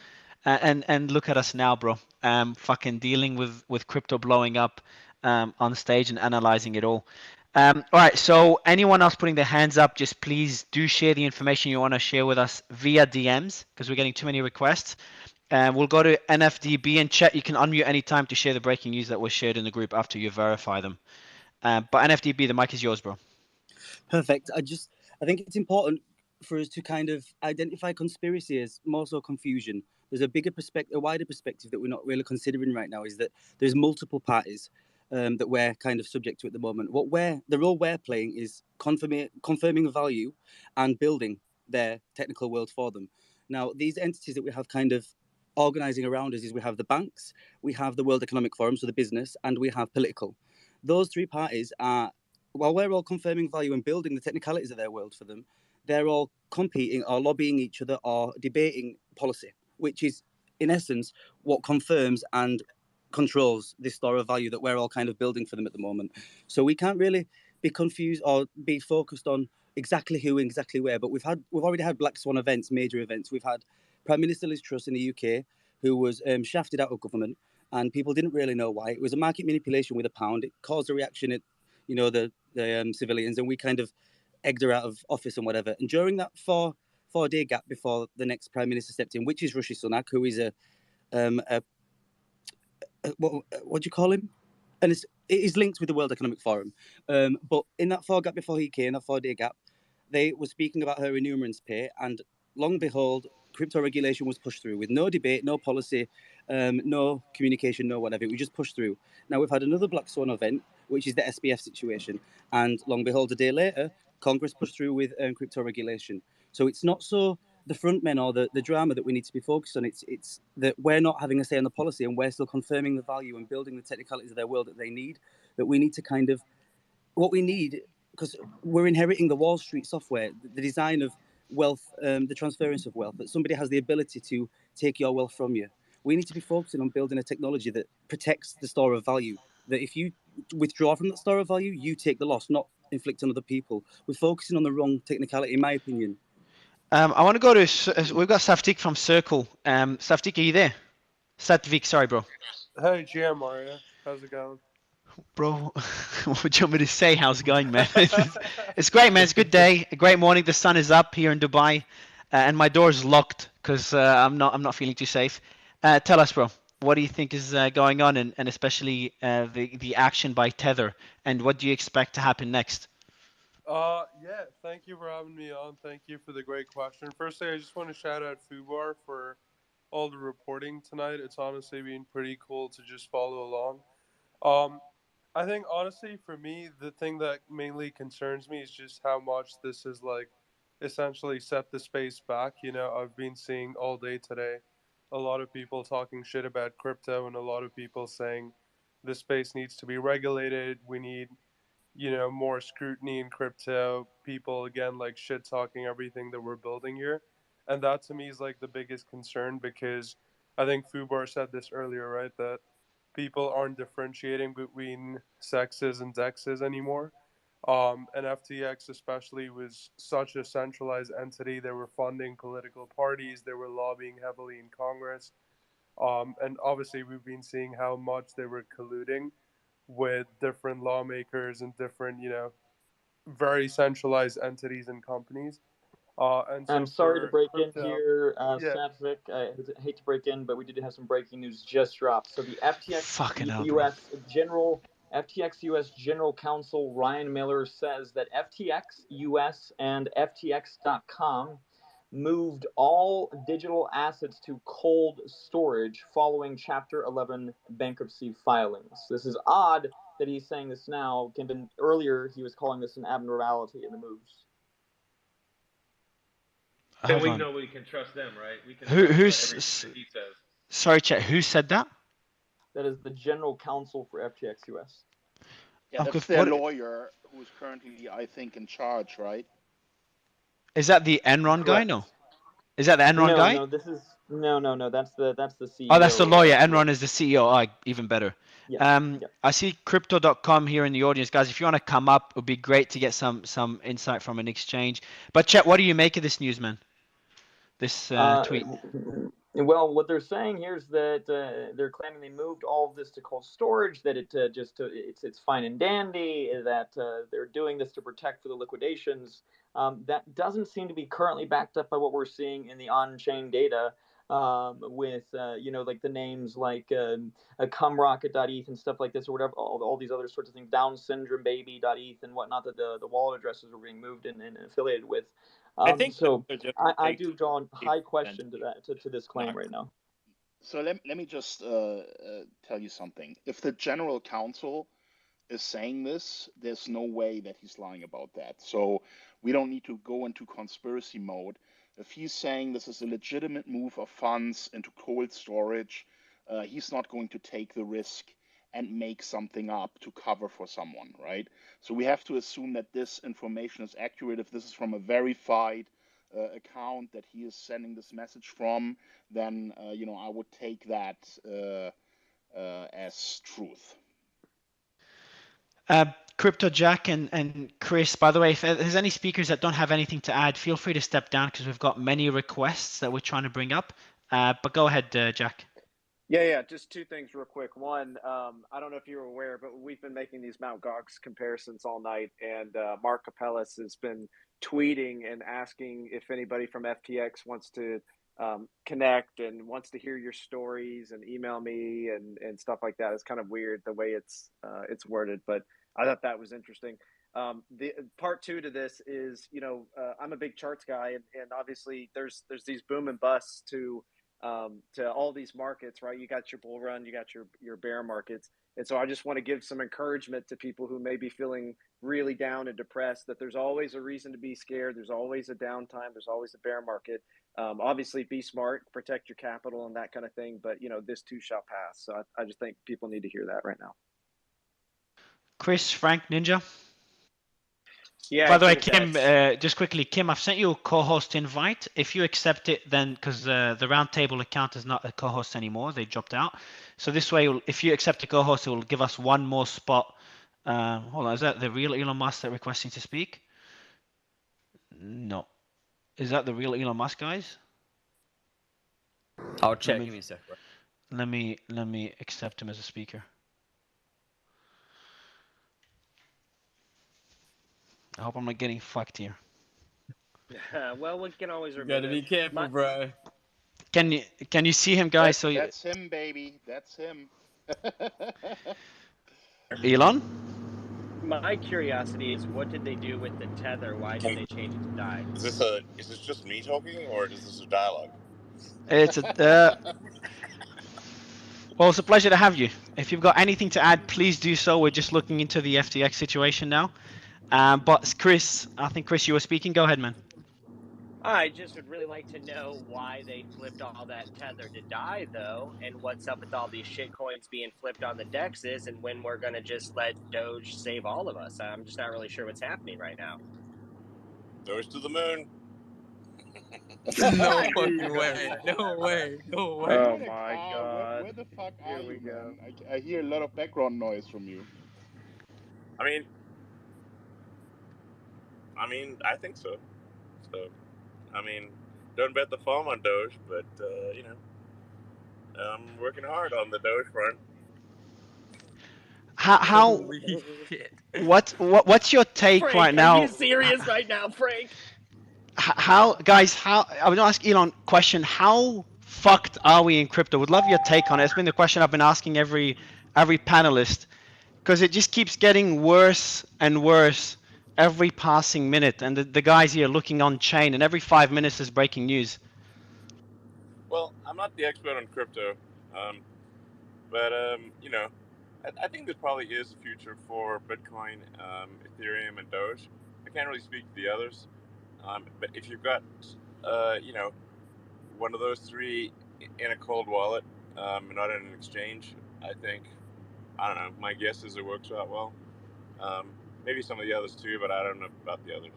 C: and look at us now, bro. Fucking dealing with crypto blowing up, on stage and analyzing it all. All right. So anyone else putting their hands up, just please do share the information you want to share with us via DMs because we're getting too many requests. We'll go to NFDB and chat. You can unmute anytime to share the breaking news that was shared in the group after you verify them. But NFDB, the mic is yours, bro.
J: Perfect. I think it's important for us to kind of identify conspiracy as more so confusion. There's a bigger perspective, a wider perspective that we're not really considering right now is that there's multiple parties that we're kind of subject to at the moment. The role we're playing is confirming value and building their technical world for them. Now, these entities that we have kind of organizing around us is we have the banks, we have the World Economic Forum, so the business, and we have political. Those three parties are, while we're all confirming value and building the technicalities of their world for them, they're all competing or lobbying each other or debating policy, which is, in essence, what confirms and controls this store of value that we're all kind of building for them at the moment. So we can't really be confused or be focused on exactly who and exactly where. But we've already had Black Swan events, major events. We've had Prime Minister Liz Truss in the UK, who was shafted out of government, and people didn't really know why. It was a market manipulation with a pound. It caused a reaction at, the civilians, and we kind of egged her out of office and whatever. And during that four-day gap before the next prime minister stepped in, which is Rishi Sunak, who is what do you call him? And it is linked with the World Economic Forum. But in that gap before he came, that 4-day gap, they were speaking about her remunerance pay, and long and behold, crypto regulation was pushed through with no debate, no policy, no communication, no whatever. We just pushed through. Now we've had another Black Swan event, which is the SBF situation, and long and behold, a day later, Congress pushed through with crypto regulation. So it's not so the front men or the drama that we need to be focused on. It's that we're not having a say on the policy, and we're still confirming the value and building the technicalities of their world that they need. That we need to kind of what we need, because we're inheriting the Wall Street software, the design of wealth, the transference of wealth, that somebody has the ability to take your wealth from you. We need to be focusing on building a technology that protects the store of value, that if you withdraw from that store of value, you take the loss, not inflict on other people. We're focusing on the wrong technicality, in my opinion.
C: I want to go to, we've got Saftik from Circle. Saftik, are you there? Satvik, sorry, bro.
K: Hey, GM Mario. How's it going?
C: Bro, what do you want me to say? How's it going, man? It's great, man. It's a good day, a great morning. The sun is up here in Dubai, and my door is locked because I'm not feeling too safe. Tell us, bro, what do you think is going on, and especially the action by Tether, and what do you expect to happen next?
K: Yeah, thank you for having me on. Thank you for the great question. Firstly, I just want to shout out Fubar for all the reporting tonight. It's honestly been pretty cool to just follow along. I think honestly for me, the thing that mainly concerns me is just how much this has like essentially set the space back. I've been seeing all day today a lot of people talking shit about crypto and a lot of people saying the space needs to be regulated. We need more scrutiny in crypto. People again like shit talking everything that we're building here, and that to me is like the biggest concern because I think Fubar said this earlier, right? That people aren't differentiating between sexes and dexes anymore. And FTX especially was such a centralized entity. They were funding political parties. They were lobbying heavily in Congress. And obviously we've been seeing how much they were colluding with different lawmakers and different, very centralized entities and companies. And so
E: I'm sorry to break in
K: crypto,
E: here,
K: yeah.
E: Sapsik. I hate to break in, but we did have some breaking news just dropped. So the FTX US General Counsel Ryan Miller says that FTX US and FTX.com moved all digital assets to cold storage following Chapter 11 bankruptcy filings. This is odd that he's saying this now. Earlier, he was calling this an abnormality in the moves.
D: And we know we can trust them, right? We can
C: trust
D: everything he says.
C: Sorry, Chet, who said that?
E: That is the general counsel for FTX US.
B: Yeah, that's their lawyer who is currently, I think, in charge, right?
C: Is that the Enron guy? No. Is that the Enron guy?
E: No, this is no. That's the CEO.
C: Oh, that's the lawyer. Enron is the CEO. Oh, even better.
E: Yeah.
C: I see crypto.com here in the audience, guys. If you want to come up, it would be great to get some insight from an exchange. But Chet, what do you make of this news, man? This tweet.
E: Well, what they're saying here is that they're claiming they moved all of this to cold storage. That it's fine and dandy. That they're doing this to protect for the liquidations. That doesn't seem to be currently backed up by what we're seeing in the on-chain data. With like the names like cumrocket.eth and stuff like this, or whatever, all these other sorts of things, Down syndrome baby.eth and whatnot, that the wallet addresses were being moved and affiliated with. I think so. I do draw a high question to this claim right now.
B: So let me just tell you something. If the general counsel is saying this, there's no way that he's lying about that. So we don't need to go into conspiracy mode. If he's saying this is a legitimate move of funds into cold storage, he's not going to take the risk and make something up to cover for someone, right? So we have to assume that this information is accurate. If this is from a verified account that he is sending this message from, then I would take that as truth.
C: Crypto Jack and Chris, by the way, if there's any speakers that don't have anything to add, feel free to step down because we've got many requests that we're trying to bring up. But go ahead, Jack.
H: Yeah. Just two things real quick. One, I don't know if you're aware, but we've been making these Mt. Gox comparisons all night, and Mark Capellas has been tweeting and asking if anybody from FTX wants to connect and wants to hear your stories and email me and stuff like that. It's kind of weird the way it's worded, but I thought that was interesting. The part two to this is, I'm a big charts guy, and obviously there's these boom and busts to all these markets, right? You got your bull run, you got your bear markets. And so I just want to give some encouragement to people who may be feeling really down and depressed, that there's always a reason to be scared. There's always a downtime. There's always a bear market. Obviously be smart, protect your capital and that kind of thing. But, this too shall pass. So I just think people need to hear that right now.
C: Chris, Frank, Ninja.
F: Yeah.
C: By the way, Kim, just quickly, Kim, I've sent you a co-host invite. If you accept it, then because the Roundtable account is not a co-host anymore, they dropped out. So this way, if you accept a co-host, it will give us one more spot. Hold on, is that the real Elon Musk that requesting to speak? No. Is that the real Elon Musk, guys?
L: I'll check. Give me a sec.
C: Let me accept him as a speaker. I hope I'm not getting fucked here.
F: Well, we can always remember.
L: You gotta be careful, bro.
C: Can you see him, guys?
B: That's him, baby. That's him.
C: Elon?
F: My curiosity is, what did they do with the tether? Why did they change it to DAI?
M: Is this just me talking, or is this a dialogue?
C: It's well, it's a pleasure to have you. If you've got anything to add, please do so. We're just looking into the FTX situation now. But Chris, I think Chris, you were speaking. Go ahead, man.
F: I just would really like to know why they flipped all that tether to DAI, though, and what's up with all these shit coins being flipped on the dexes, and when we're going to just let Doge save all of us. I'm just not really sure what's happening right now.
M: Doge to the moon.
L: No fucking way. No way. No way.
B: Oh my god. Where the fuck are you, man? I hear a lot of background noise from you.
M: I mean, I mean, I think so. So, I mean, don't bet the farm on Doge, but you know, I'm working hard on the Doge front.
C: How
L: Holy shit.
C: what's your take
F: Frank,
C: right
F: are
C: now?
F: you serious right now, Frank?
C: How guys? How I would ask Elon question. How fucked are we in crypto? Would love your take on it. It's been the question I've been asking every panelist because it just keeps getting worse and worse every passing minute. And the guys here looking on chain, and every 5 minutes is breaking news.
M: Well, I'm not the expert on crypto, but you know, I think there probably is a future for Bitcoin, Ethereum, and Doge. I can't really speak to the others, but if you've got, you know, one of those three in a cold wallet, not in an exchange, I think, I don't know. My guess is it works out well. Maybe some of the others too, but I don't know about the others.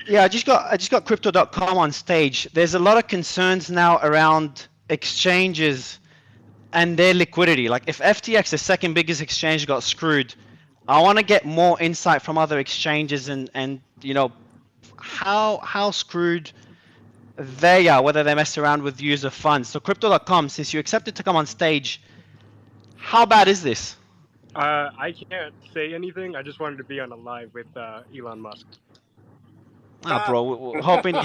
C: Yeah, I just got crypto.com on stage. There's a lot of concerns now around exchanges and their liquidity. Like if FTX, the second biggest exchange, got screwed, I want to get more insight from other exchanges and you know how screwed they are, whether they mess around with user funds. So crypto.com, since you accepted to come on stage, how bad is this?
N: I can't say anything. I just wanted to be on a live with Elon Musk.
C: Bro, we're hoping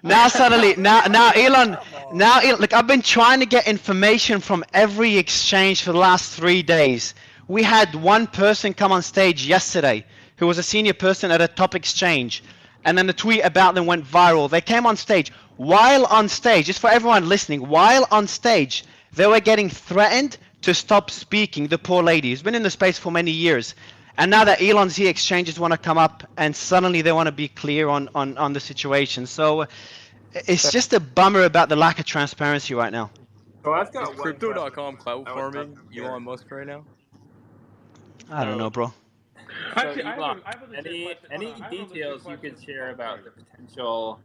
C: now suddenly now Elon look, I've been trying to get information from every exchange for the last 3 days. We had one person come on stage yesterday who was a senior person at a top exchange, and then the tweet about them went viral. They came on stage. While on stage, just for everyone listening, while on stage, they were getting threatened to stop speaking. The poor lady who's been in the space for many years. And now that Elon's here, exchanges want to come up and suddenly they want to be clear on the situation. So it's just a bummer about the lack of transparency right now.
L: So I've got is Crypto.com cloud farming Elon Musk right now?
C: I don't know, bro.
L: So Elon, any details you could share about the potential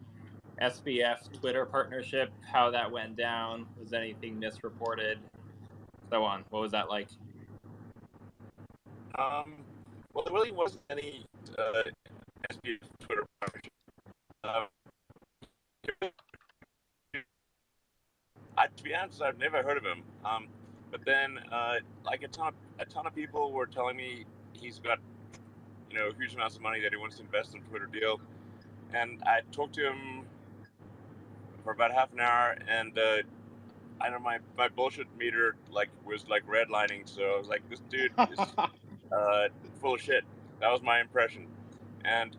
L: SBF Twitter partnership, how that went down, was anything misreported, so on? What was that like?
M: Well, there really wasn't any SBF Twitter partnership. To be honest, I've never heard of him. But then, like a ton of people were telling me he's got, you know, huge amounts of money that he wants to invest in a Twitter deal, and I talked to him for about half an hour, and I know my bullshit meter was redlining, so I was like, this dude is full of shit. That was my impression, and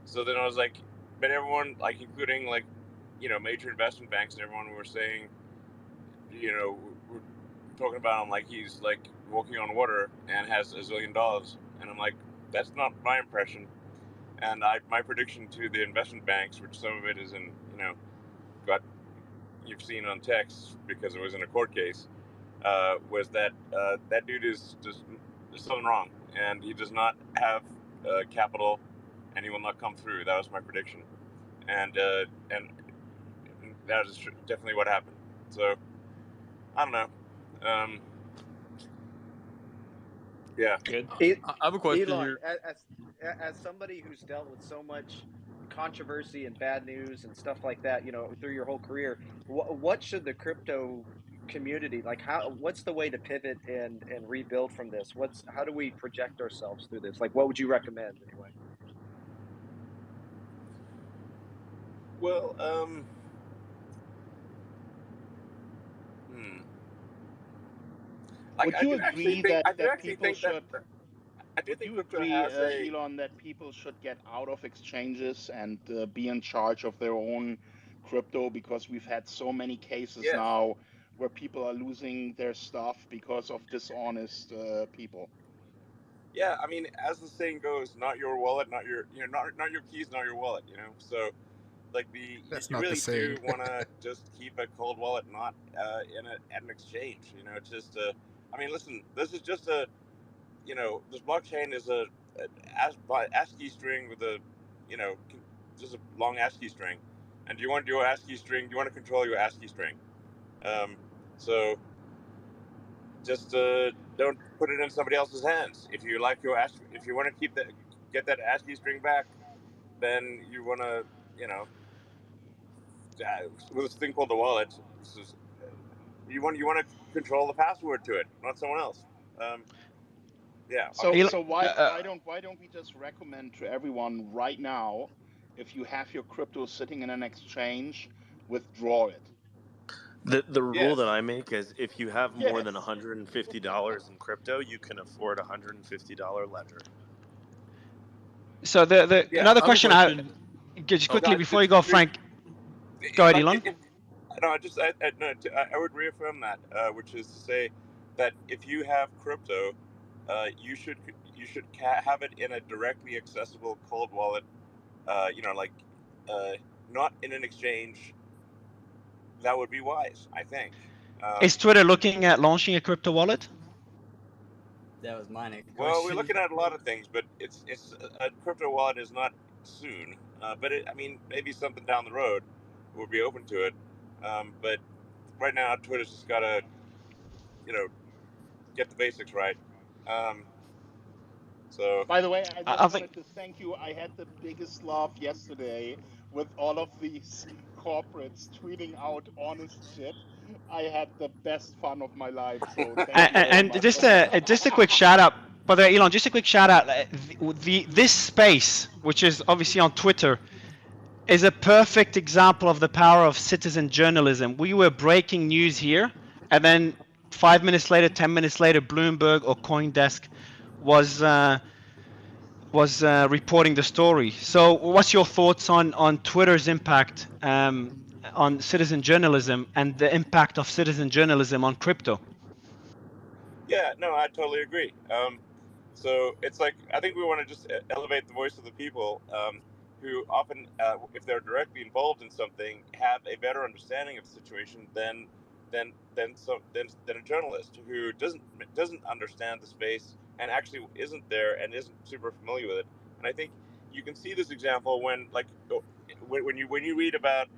M: so then I was like, but everyone, like including like, you know, major investment banks and everyone were saying, you know, we're talking about him like he's like walking on water and has $1 zillion, and I'm like, that's not my impression. And my prediction to the investment banks, which some of it is in, you know, you've seen on text because it was in a court case, was that that dude is just, there's something wrong, and he does not have capital, and he will not come through. That was my prediction, and that is definitely what happened. So I don't know. Yeah.
L: Good. I have a question
H: Elon,
L: here.
H: As somebody who's dealt with so much controversy and bad news and stuff like that, you know, through your whole career, what should the crypto community like? What's the way to pivot and rebuild from this? How do we project ourselves through this? Like, what would you recommend anyway?
M: Well,
B: Would you agree that people should?
M: Would
B: you agree, Elon, that people should get out of exchanges and be in charge of their own crypto? Because we've had so many cases now where people are losing their stuff because of dishonest people.
M: Yeah, I mean, as the saying goes, not your wallet, not your, you know, not your keys, not your wallet. You know, so like
A: That's
M: you
A: not the
M: really
A: saying.
M: do want to just keep a cold wallet, not at an exchange. You know, it's just I mean, listen, this is just a, you know, this blockchain is a ASCII string with a, you know, just a long ASCII string, and do you want your ASCII string? Do you want to control your ASCII string? So just don't put it in somebody else's hands. If you like your if you want to get that ASCII string back, then you want to, with this thing called the wallet, you want to control the password to it, not someone else. Yeah.
B: So why don't we just recommend to everyone right now, if you have your crypto sitting in an exchange, withdraw it.
O: The rule
M: Yes.
O: that I make is if you have more than
B: Yes.
O: $150 in crypto, you can afford a $150 ledger.
C: So another question, just quickly before you go, Frank. Go ahead, Elon.
M: I would reaffirm that, which is to say that if you have crypto, you should have it in a directly accessible cold wallet, not in an exchange. That would be wise, I think.
C: Is Twitter looking at launching a crypto wallet?
J: That was my next question.
M: Well, we're looking at a lot of things, but it's a crypto wallet is not soon. But maybe something down the road we'll be open to it. But right now, Twitter's just got to, get the basics right. So.
B: By the way, I just wanted to thank you. I had the biggest laugh yesterday with all of these corporates tweeting out honest shit. I had the best fun of my life. So thank you very much.
C: And just a quick shout out. By the way, Elon, just a quick shout out. This space, which is obviously on Twitter, is a perfect example of the power of citizen journalism. We were breaking news here, and then 5 minutes later, 10 minutes later, Bloomberg or CoinDesk was reporting the story. So what's your thoughts on Twitter's impact on citizen journalism and the impact of citizen journalism on crypto?
M: Yeah, no, I totally agree. So it's like, I think we want to just elevate the voice of the people who often, if they're directly involved in something, have a better understanding of the situation than a journalist who doesn't understand the space and actually isn't there and isn't super familiar with it. And I think you can see this example when you read about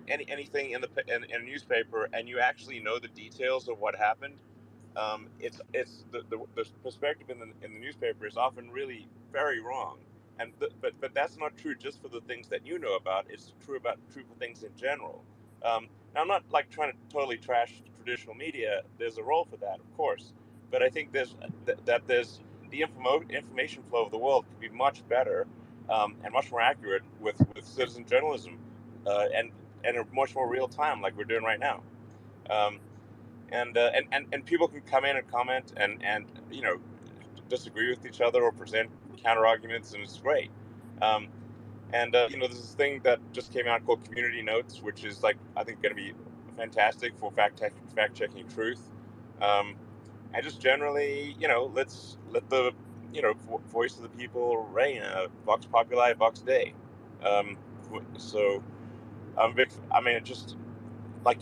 M: anything in a newspaper and you actually know the details of what happened. It's the perspective in the newspaper is often really very wrong, but that's not true just for the things that you know about. It's true for things in general. Now, I'm not like trying to totally trash traditional media. There's a role for that, of course, but I think there's the information flow of the world could be much better and much more accurate with citizen journalism and a much more real time like we're doing right now. And people can come in and comment and disagree with each other or present counter arguments, and it's great. There's this thing that just came out called Community Notes, which is like, I think, going to be fantastic for fact checking truth. And just generally, let's let the voice of the people reign. Vox populi, vox dei. So I'm big. I mean, it just. Like,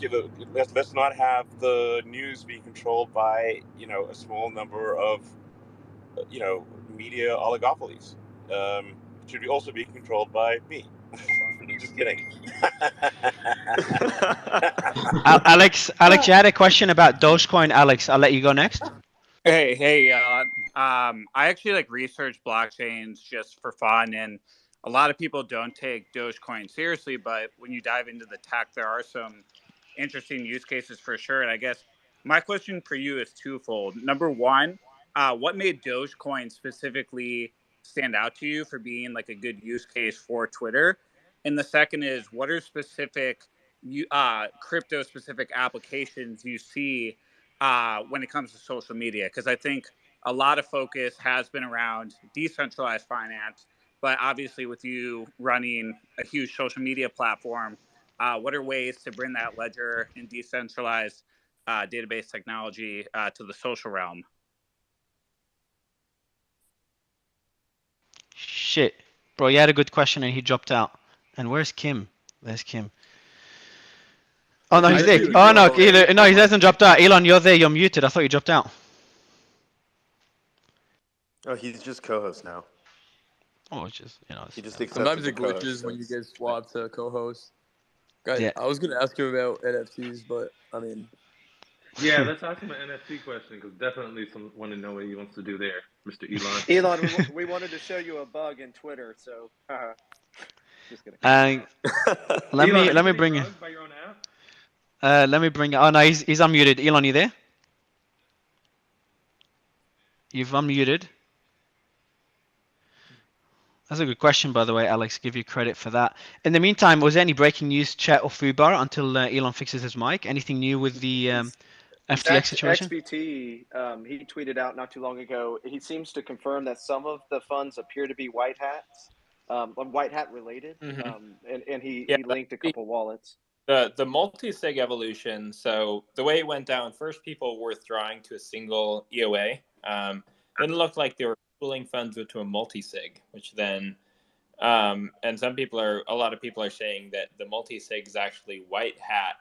M: let's not have the news be controlled by a small number of media oligopolies. It should also be controlled by me. Just kidding.
C: Alex, you had a question about Dogecoin. Alex, I'll let you go next.
P: Hey, I actually research blockchains just for fun, and a lot of people don't take Dogecoin seriously, but when you dive into the tech, there are some interesting use cases for sure. And I guess my question for you is twofold. Number one, what made Dogecoin specifically stand out to you for being a good use case for Twitter? And the second is, what are specific crypto specific applications you see when it comes to social media? Because I think a lot of focus has been around decentralized finance, but obviously with you running a huge social media platform, what are ways to bring that ledger and decentralized database technology to the social realm?
C: Shit. Bro, you had a good question and he dropped out. And where's Kim? There's Kim. Oh, no, he's there. Oh, no, he hasn't dropped out. Elon, you're there. You're muted. I thought you dropped out.
O: Oh, he's just co-host now.
C: Oh, it's just,
O: he just
Q: sometimes it glitches when you get swapped to co-host. Guys,
C: yeah.
Q: I was going to ask him about NFTs, but I mean...
D: Yeah, let's ask him an NFT question, because definitely someone want to know what he wants to do there, Mr. Elon.
H: Elon, we wanted to show you a bug in Twitter, so... Just kidding.
C: Let me bring it.
D: By your own app?
C: Let me bring. Oh no, he's unmuted. Elon, you there? You've unmuted. That's a good question, by the way, Alex. Give you credit for that. In the meantime, was there any breaking news, chat or Fubar until Elon fixes his mic? Anything new with the FTX situation?
H: XBT, he tweeted out not too long ago. He seems to confirm that some of the funds appear to be white hats, white hat related, and he linked a couple wallets.
L: The multi-sig evolution. So the way it went down, first people were withdrawing to a single EOA. Then it looked like they were pooling funds into a multi-sig, which then, and a lot of people are saying that the multi-sig is actually white hat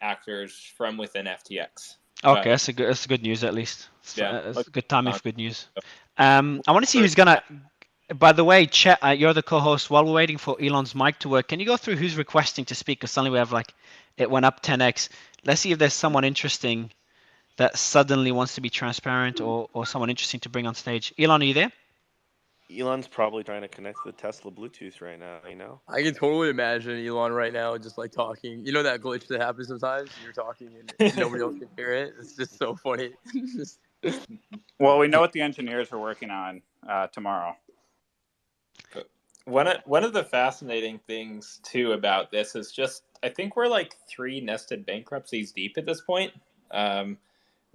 L: actors from within FTX.
C: Okay, that's good news at least. It's good timing for good news. I want to see who's gonna. By the way, Chet, you're the co-host. While we're waiting for Elon's mic to work, can you go through who's requesting to speak? Because suddenly we have it went up 10x. Let's see if there's someone interesting that suddenly wants to be transparent or someone interesting to bring on stage. Elon, are you there?
O: Elon's probably trying to connect to the Tesla Bluetooth right now,
Q: I can totally imagine Elon right now just talking. You know that glitch that happens sometimes? You're talking and nobody else can hear it. It's just so funny.
P: Well, we know what the engineers are working on tomorrow. One of the fascinating things too about this is just I think we're 3 nested bankruptcies deep at this point.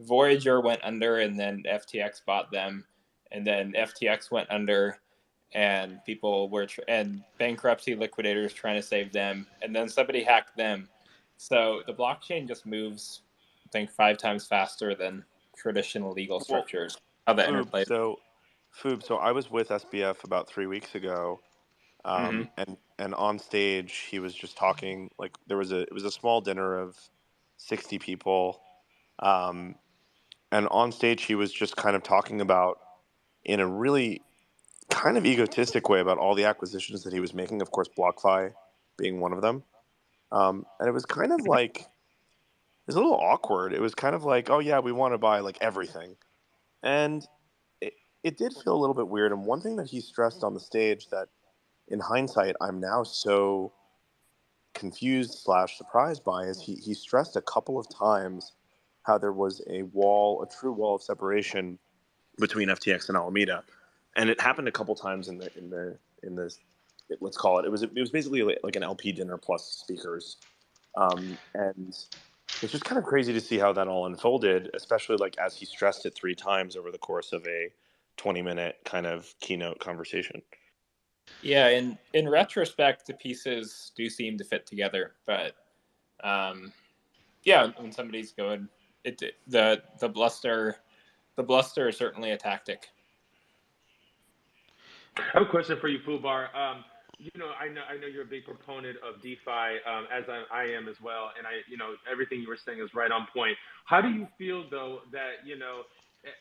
P: Voyager went under, and then FTX bought them, and then FTX went under, and people were and bankruptcy liquidators trying to save them, and then somebody hacked them. So the blockchain just moves, I think, 5 times faster than traditional legal structures. How that interplays.
O: So I was with SBF about 3 weeks ago, and on stage he was just talking it was a small dinner of 60 people, and on stage he was just kind of talking about in a really kind of egotistic way about all the acquisitions that he was making. Of course, BlockFi being one of them, and it was kind of it was a little awkward. It was kind of oh yeah, we want to buy everything, and it did feel a little bit weird. And one thing that he stressed on the stage that in hindsight I'm now so confused / surprised by is he stressed a couple of times how there was a true wall of separation between FTX and Alameda, and it happened a couple times in this let's call it was basically like an LP dinner plus speakers, and it's just kind of crazy to see how that all unfolded, especially as he stressed it 3 times over the course of a 20-minute kind of keynote conversation.
L: Yeah, in retrospect, the pieces do seem to fit together, but yeah, when somebody's going, the bluster is certainly a tactic.
D: I have a question for you, Fubar. I know you're a big proponent of DeFi, as I am as well, and everything you were saying is right on point. How do you feel though that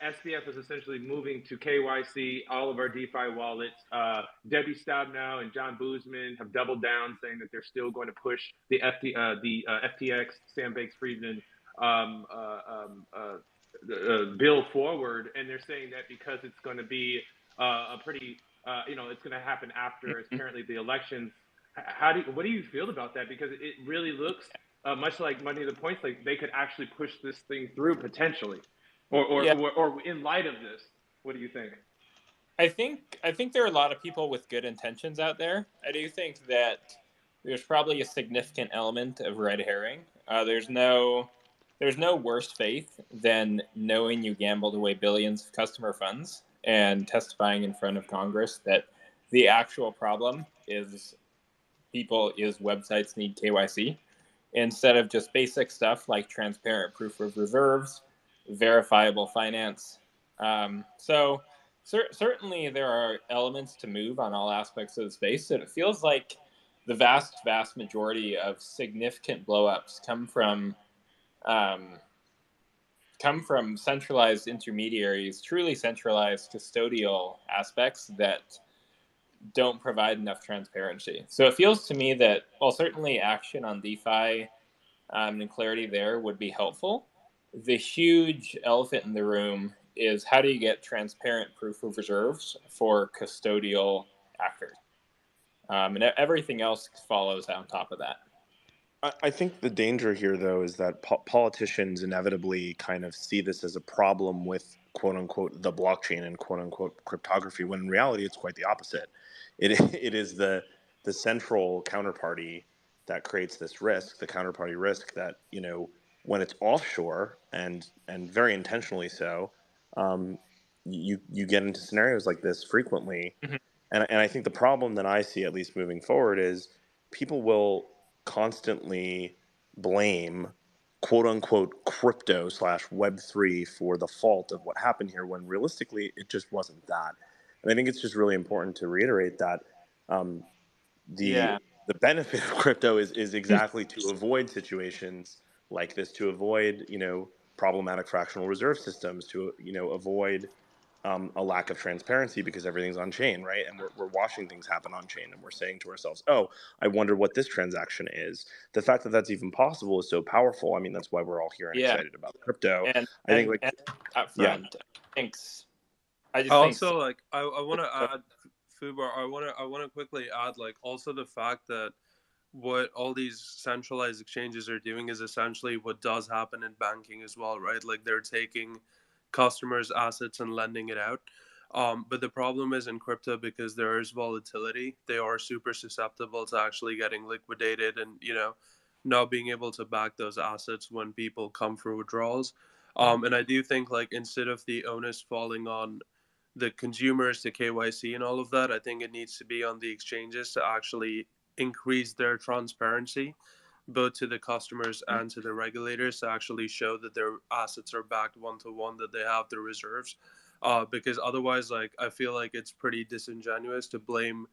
D: SBF is essentially moving to KYC all of our DeFi wallets? Debbie Stabenow and John Boozman have doubled down, saying that they're still going to push the FTX, Sam Bankman-Friedman bill forward, and they're saying that because it's going to be a pretty it's going to happen after apparently the elections. What do you feel about that? Because it really looks much like Money to the Points, like they could actually push this thing through potentially, or in light of this, what do you think?
L: I think there are a lot of people with good intentions out there. I do think that there's probably a significant element of red herring. There's no worse faith than knowing you gambled away billions of customer funds and testifying in front of Congress that the actual problem is websites need KYC instead of just basic stuff like transparent proof of reserves, verifiable finance. So certainly there are elements to move on all aspects of the space, and it feels like the vast majority of significant blowups come from centralized intermediaries, truly centralized custodial aspects that don't provide enough transparency. So it feels to me that, while certainly action on DeFi and clarity there would be helpful, the huge elephant in the room is how do you get transparent proof of reserves for custodial actors? and everything else follows on top of that.
O: I think the danger here, though, is that politicians inevitably kind of see this as a problem with "quote unquote" the blockchain and "quote unquote" cryptography, when in reality it's quite the opposite. It is the central counterparty that creates this risk, the counterparty risk that, you know, when it's offshore and very intentionally so, you get into scenarios like this frequently.
L: Mhm.
O: And I think the problem that I see, at least moving forward, is people will constantly blame "quote unquote" crypto slash Web3 for the fault of what happened here, when realistically it just wasn't that. And I think it's just really important to reiterate that um,
L: Yeah.
O: the benefit of crypto is exactly to avoid situations like this, to avoid, you know, problematic fractional reserve systems, to, you know, avoid a lack of transparency, because everything's on chain, right? And we're watching things happen on chain, and we're saying to ourselves, oh, I wonder what this transaction is. The fact that that's even possible is so powerful. I mean, that's why we're all here and
L: Yeah.
O: excited about crypto.
L: And
O: I think, like,
L: and up
O: yeah.
L: front, I just think
K: Also, like, I want to add, Fubar, I want to quickly add, like, also the fact that what all these centralized exchanges are doing is essentially what does happen in banking as well, right? Like, they're taking customers' assets and lending it out. But the problem is in crypto, because there is volatility, they are super susceptible to actually getting liquidated and, you know, not being able to back those assets when people come for withdrawals. And I do think, like, instead of the onus falling on the consumers, the KYC and all of that, I think it needs to be on the exchanges to actually increase their transparency, both to the customers and to the regulators, to actually show that their assets are backed one to one, that they have the reserves. Because otherwise, like, I feel like it's pretty disingenuous to blame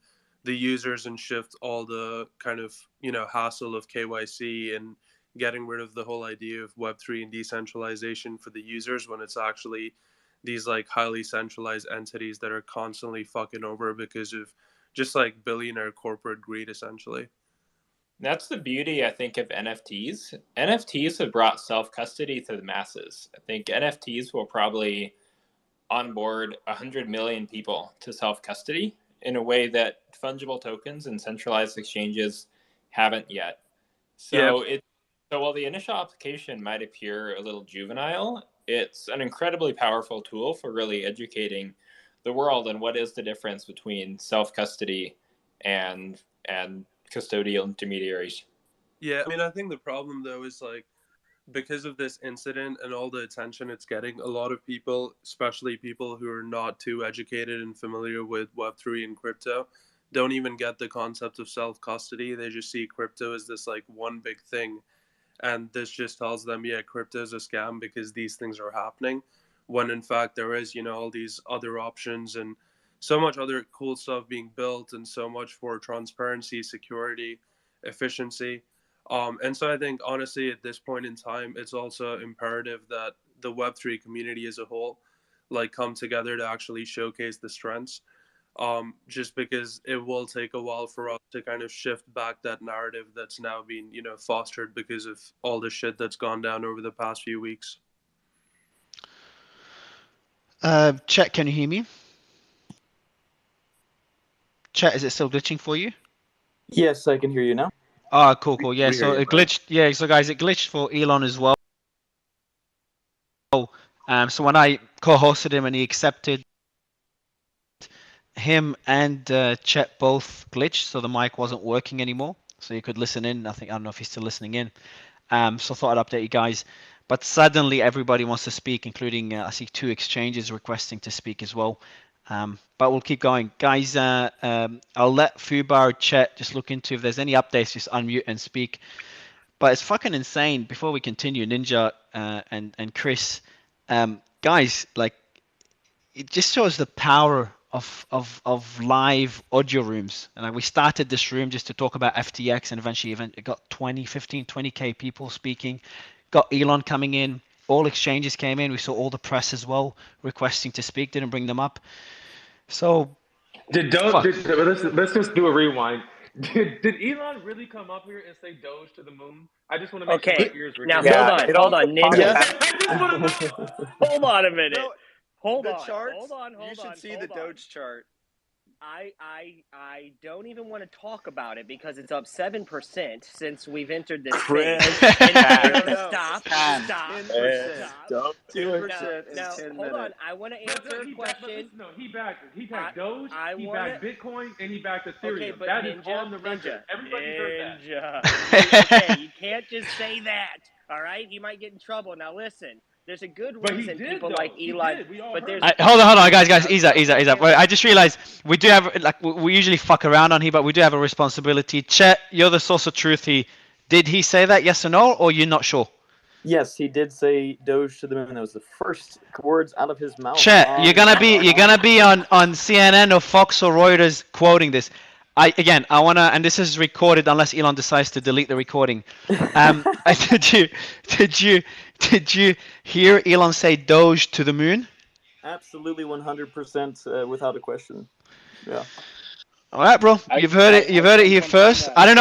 K: the users and shift all the kind of, you know, hassle of KYC and getting rid of the whole idea of Web3 and decentralization for the users, when it's actually these like highly centralized entities that are constantly fucking over because of just like billionaire corporate greed, essentially.
L: That's the beauty, I think, of NFTs. NFTs have brought self-custody to the masses. I think NFTs will probably onboard 100 million people to self-custody in a way that fungible tokens and centralized exchanges haven't yet. So while the initial application might appear a little juvenile, it's an incredibly powerful tool for really educating the world on what is the difference between self-custody and custodial intermediaries.
K: Yeah, I mean, I think the problem though is, like, because of this incident and all the attention it's getting, a lot of people, especially people who are not too educated and familiar with Web3 and crypto, don't even get the concept of self-custody. They just see crypto as this like one big thing, and this just tells them, yeah, crypto is a scam because these things are happening, when in fact there is, you know, all these other options and so much other cool stuff being built, and so much for transparency, security, efficiency. And so I think, honestly, at this point in time, it's also imperative that the Web3 community as a whole, like, come together to actually showcase the strengths, just because it will take a while for us to kind of shift back that narrative that's now been, you know, fostered because of all the shit that's gone down over the past few weeks.
C: Chat, can you hear me? Chat, is it still glitching for you?
R: Yes, I can hear you now.
C: Ah, cool. Yeah, so it glitched. Yeah, so guys, it glitched for Elon as well. So when I co-hosted him and he accepted, him and Chet both glitched, so the mic wasn't working anymore. So you could listen in. I don't know if he's still listening in. So I thought I'd update you guys. But suddenly everybody wants to speak, including I see 2 exchanges requesting to speak as well. But we'll keep going. Guys, I'll let Fubar, Chet just look into if there's any updates, just unmute and speak. But it's fucking insane. Before we continue, Ninja and Chris, guys, like, it just shows the power of live audio rooms. And like, we started this room just to talk about FTX, and eventually it got 20k people speaking. Got Elon coming in. All exchanges came in. We saw all the press as well requesting to speak. Didn't bring them up. So
D: let's just do a rewind. Did Elon really come up here and say Doge to the moon? I just want to make sure my ears were
F: now
D: clear.
F: hold on, Ninja.
D: I just want to know.
F: Hold on a minute.
H: No,
F: Hold
H: the
F: on.
H: charts,
F: Hold on.
H: you should see the Doge chart.
F: I don't even want to talk about it because it's up 7% since we've entered this
H: Chris,
F: phase. Stop.
H: 10%.
F: Don't
H: do it. 10% in
F: Now,
H: 10
F: hold on.
H: minutes.
F: I want to answer a question.
D: He backed Doge, he backed Bitcoin, and he backed Ethereum.
F: Okay, but
D: that
F: Ninja,
D: is on the record. Everybody heard
F: that. Okay, you can't just say that. All right, he might get in trouble. Now listen. There's a good reason people like Elon. But there's
C: hold on, guys, ease up. Wait, I just realized we do have we usually fuck around on here, but we do have a responsibility. Chet, you're the source of truth. Did he say that? Yes or no? Or you're not sure?
R: Yes, he did say Doge to the moon. That was the first words out of his mouth.
C: Chet, you're gonna be on CNN or Fox or Reuters quoting this. I wanna, and this is recorded unless Elon decides to delete the recording. Did you hear Elon say Doge to the moon?
R: Absolutely, 100%, without a question. Yeah.
C: All right, bro. You've heard it here first. I don't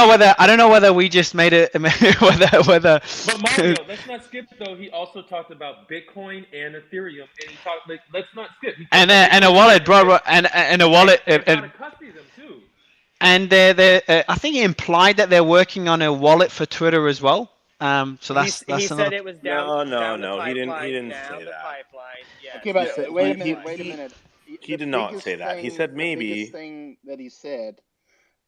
C: know whether we just made it. whether.
D: But Mario, let's not skip though. He also talked about Bitcoin and Ethereum, and he talked. Let's not skip.
C: And a wallet, bro, and a wallet.
D: And how to custody them too.
C: And I think he implied that they're working on a wallet for Twitter as well. So that's
F: he said it was down.
O: No. He didn't say that.
F: Yes.
B: Okay, but wait a minute.
O: He did not say that. He said maybe.
B: The biggest thing that he said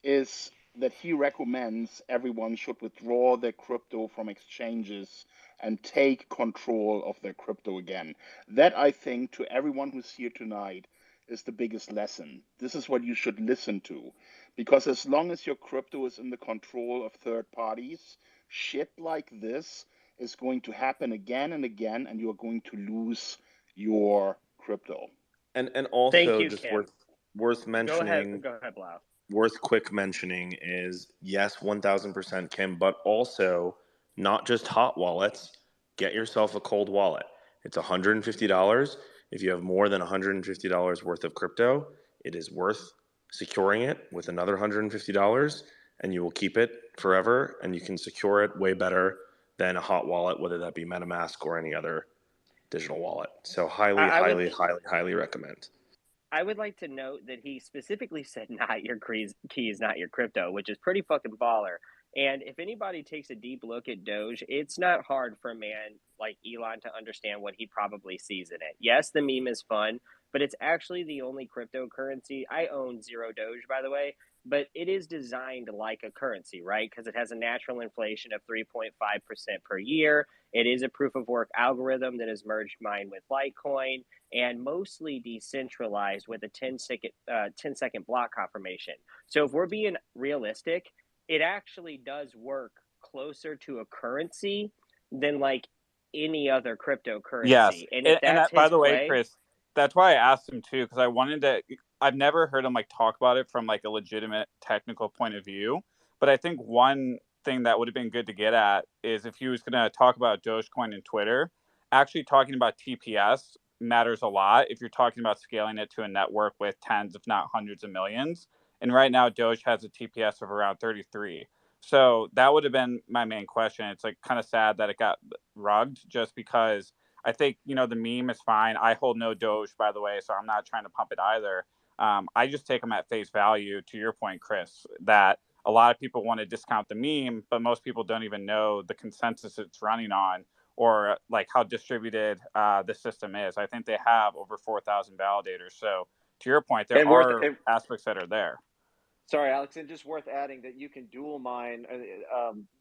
B: is that he recommends everyone should withdraw their crypto from exchanges and take control of their crypto again. That, I think, to everyone who's here tonight, is the biggest lesson. This is what you should listen to. Because as long as your crypto is in the control of third parties, shit like this is going to happen again and again, and you're going to lose your crypto.
O: And also just worth mentioning.
F: Go ahead, Blau.
O: Worth quick mentioning is yes, 1000% Kim, but also not just hot wallets. Get yourself a cold wallet. It's $150. If you have more than $150 worth of crypto, it is worth securing it with another $150, and you will keep it forever, and you can secure it way better than a hot wallet, whether that be MetaMask or any other digital wallet. So highly recommend.
F: I would like to note that he specifically said not your keys, not your crypto, which is pretty fucking baller. And if anybody takes a deep look at Doge, it's not hard for a man like Elon to understand what he probably sees in it. Yes, the meme is fun, but it's actually the only cryptocurrency. I own 0 Doge, by the way, but it is designed like a currency, right? Because it has a natural inflation of 3.5% per year. It is a proof of work algorithm that has merged mine with Litecoin and mostly decentralized with a 10-second block confirmation. So if we're being realistic, it actually does work closer to a currency than like any other cryptocurrency.
P: Yes.
F: And
P: by the way, Chris, that's why I asked him too, because I wanted to. I've never heard him talk about it from a legitimate technical point of view. But I think one thing that would have been good to get at is if he was going to talk about Dogecoin and Twitter, actually talking about TPS matters a lot if you're talking about scaling it to a network with tens, if not hundreds of millions. And right now, Doge has a TPS of around 33. So that would have been my main question. It's kind of sad that it got rugged just because I think, the meme is fine. I hold no Doge, by the way, so I'm not trying to pump it either. I just take them at face value, to your point, Chris, that a lot of people want to discount the meme, but most people don't even know the consensus it's running on or how distributed the system is. I think they have over 4,000 validators. So to your point, there are aspects that are there.
H: Sorry, Alex, and just worth adding that you can dual mine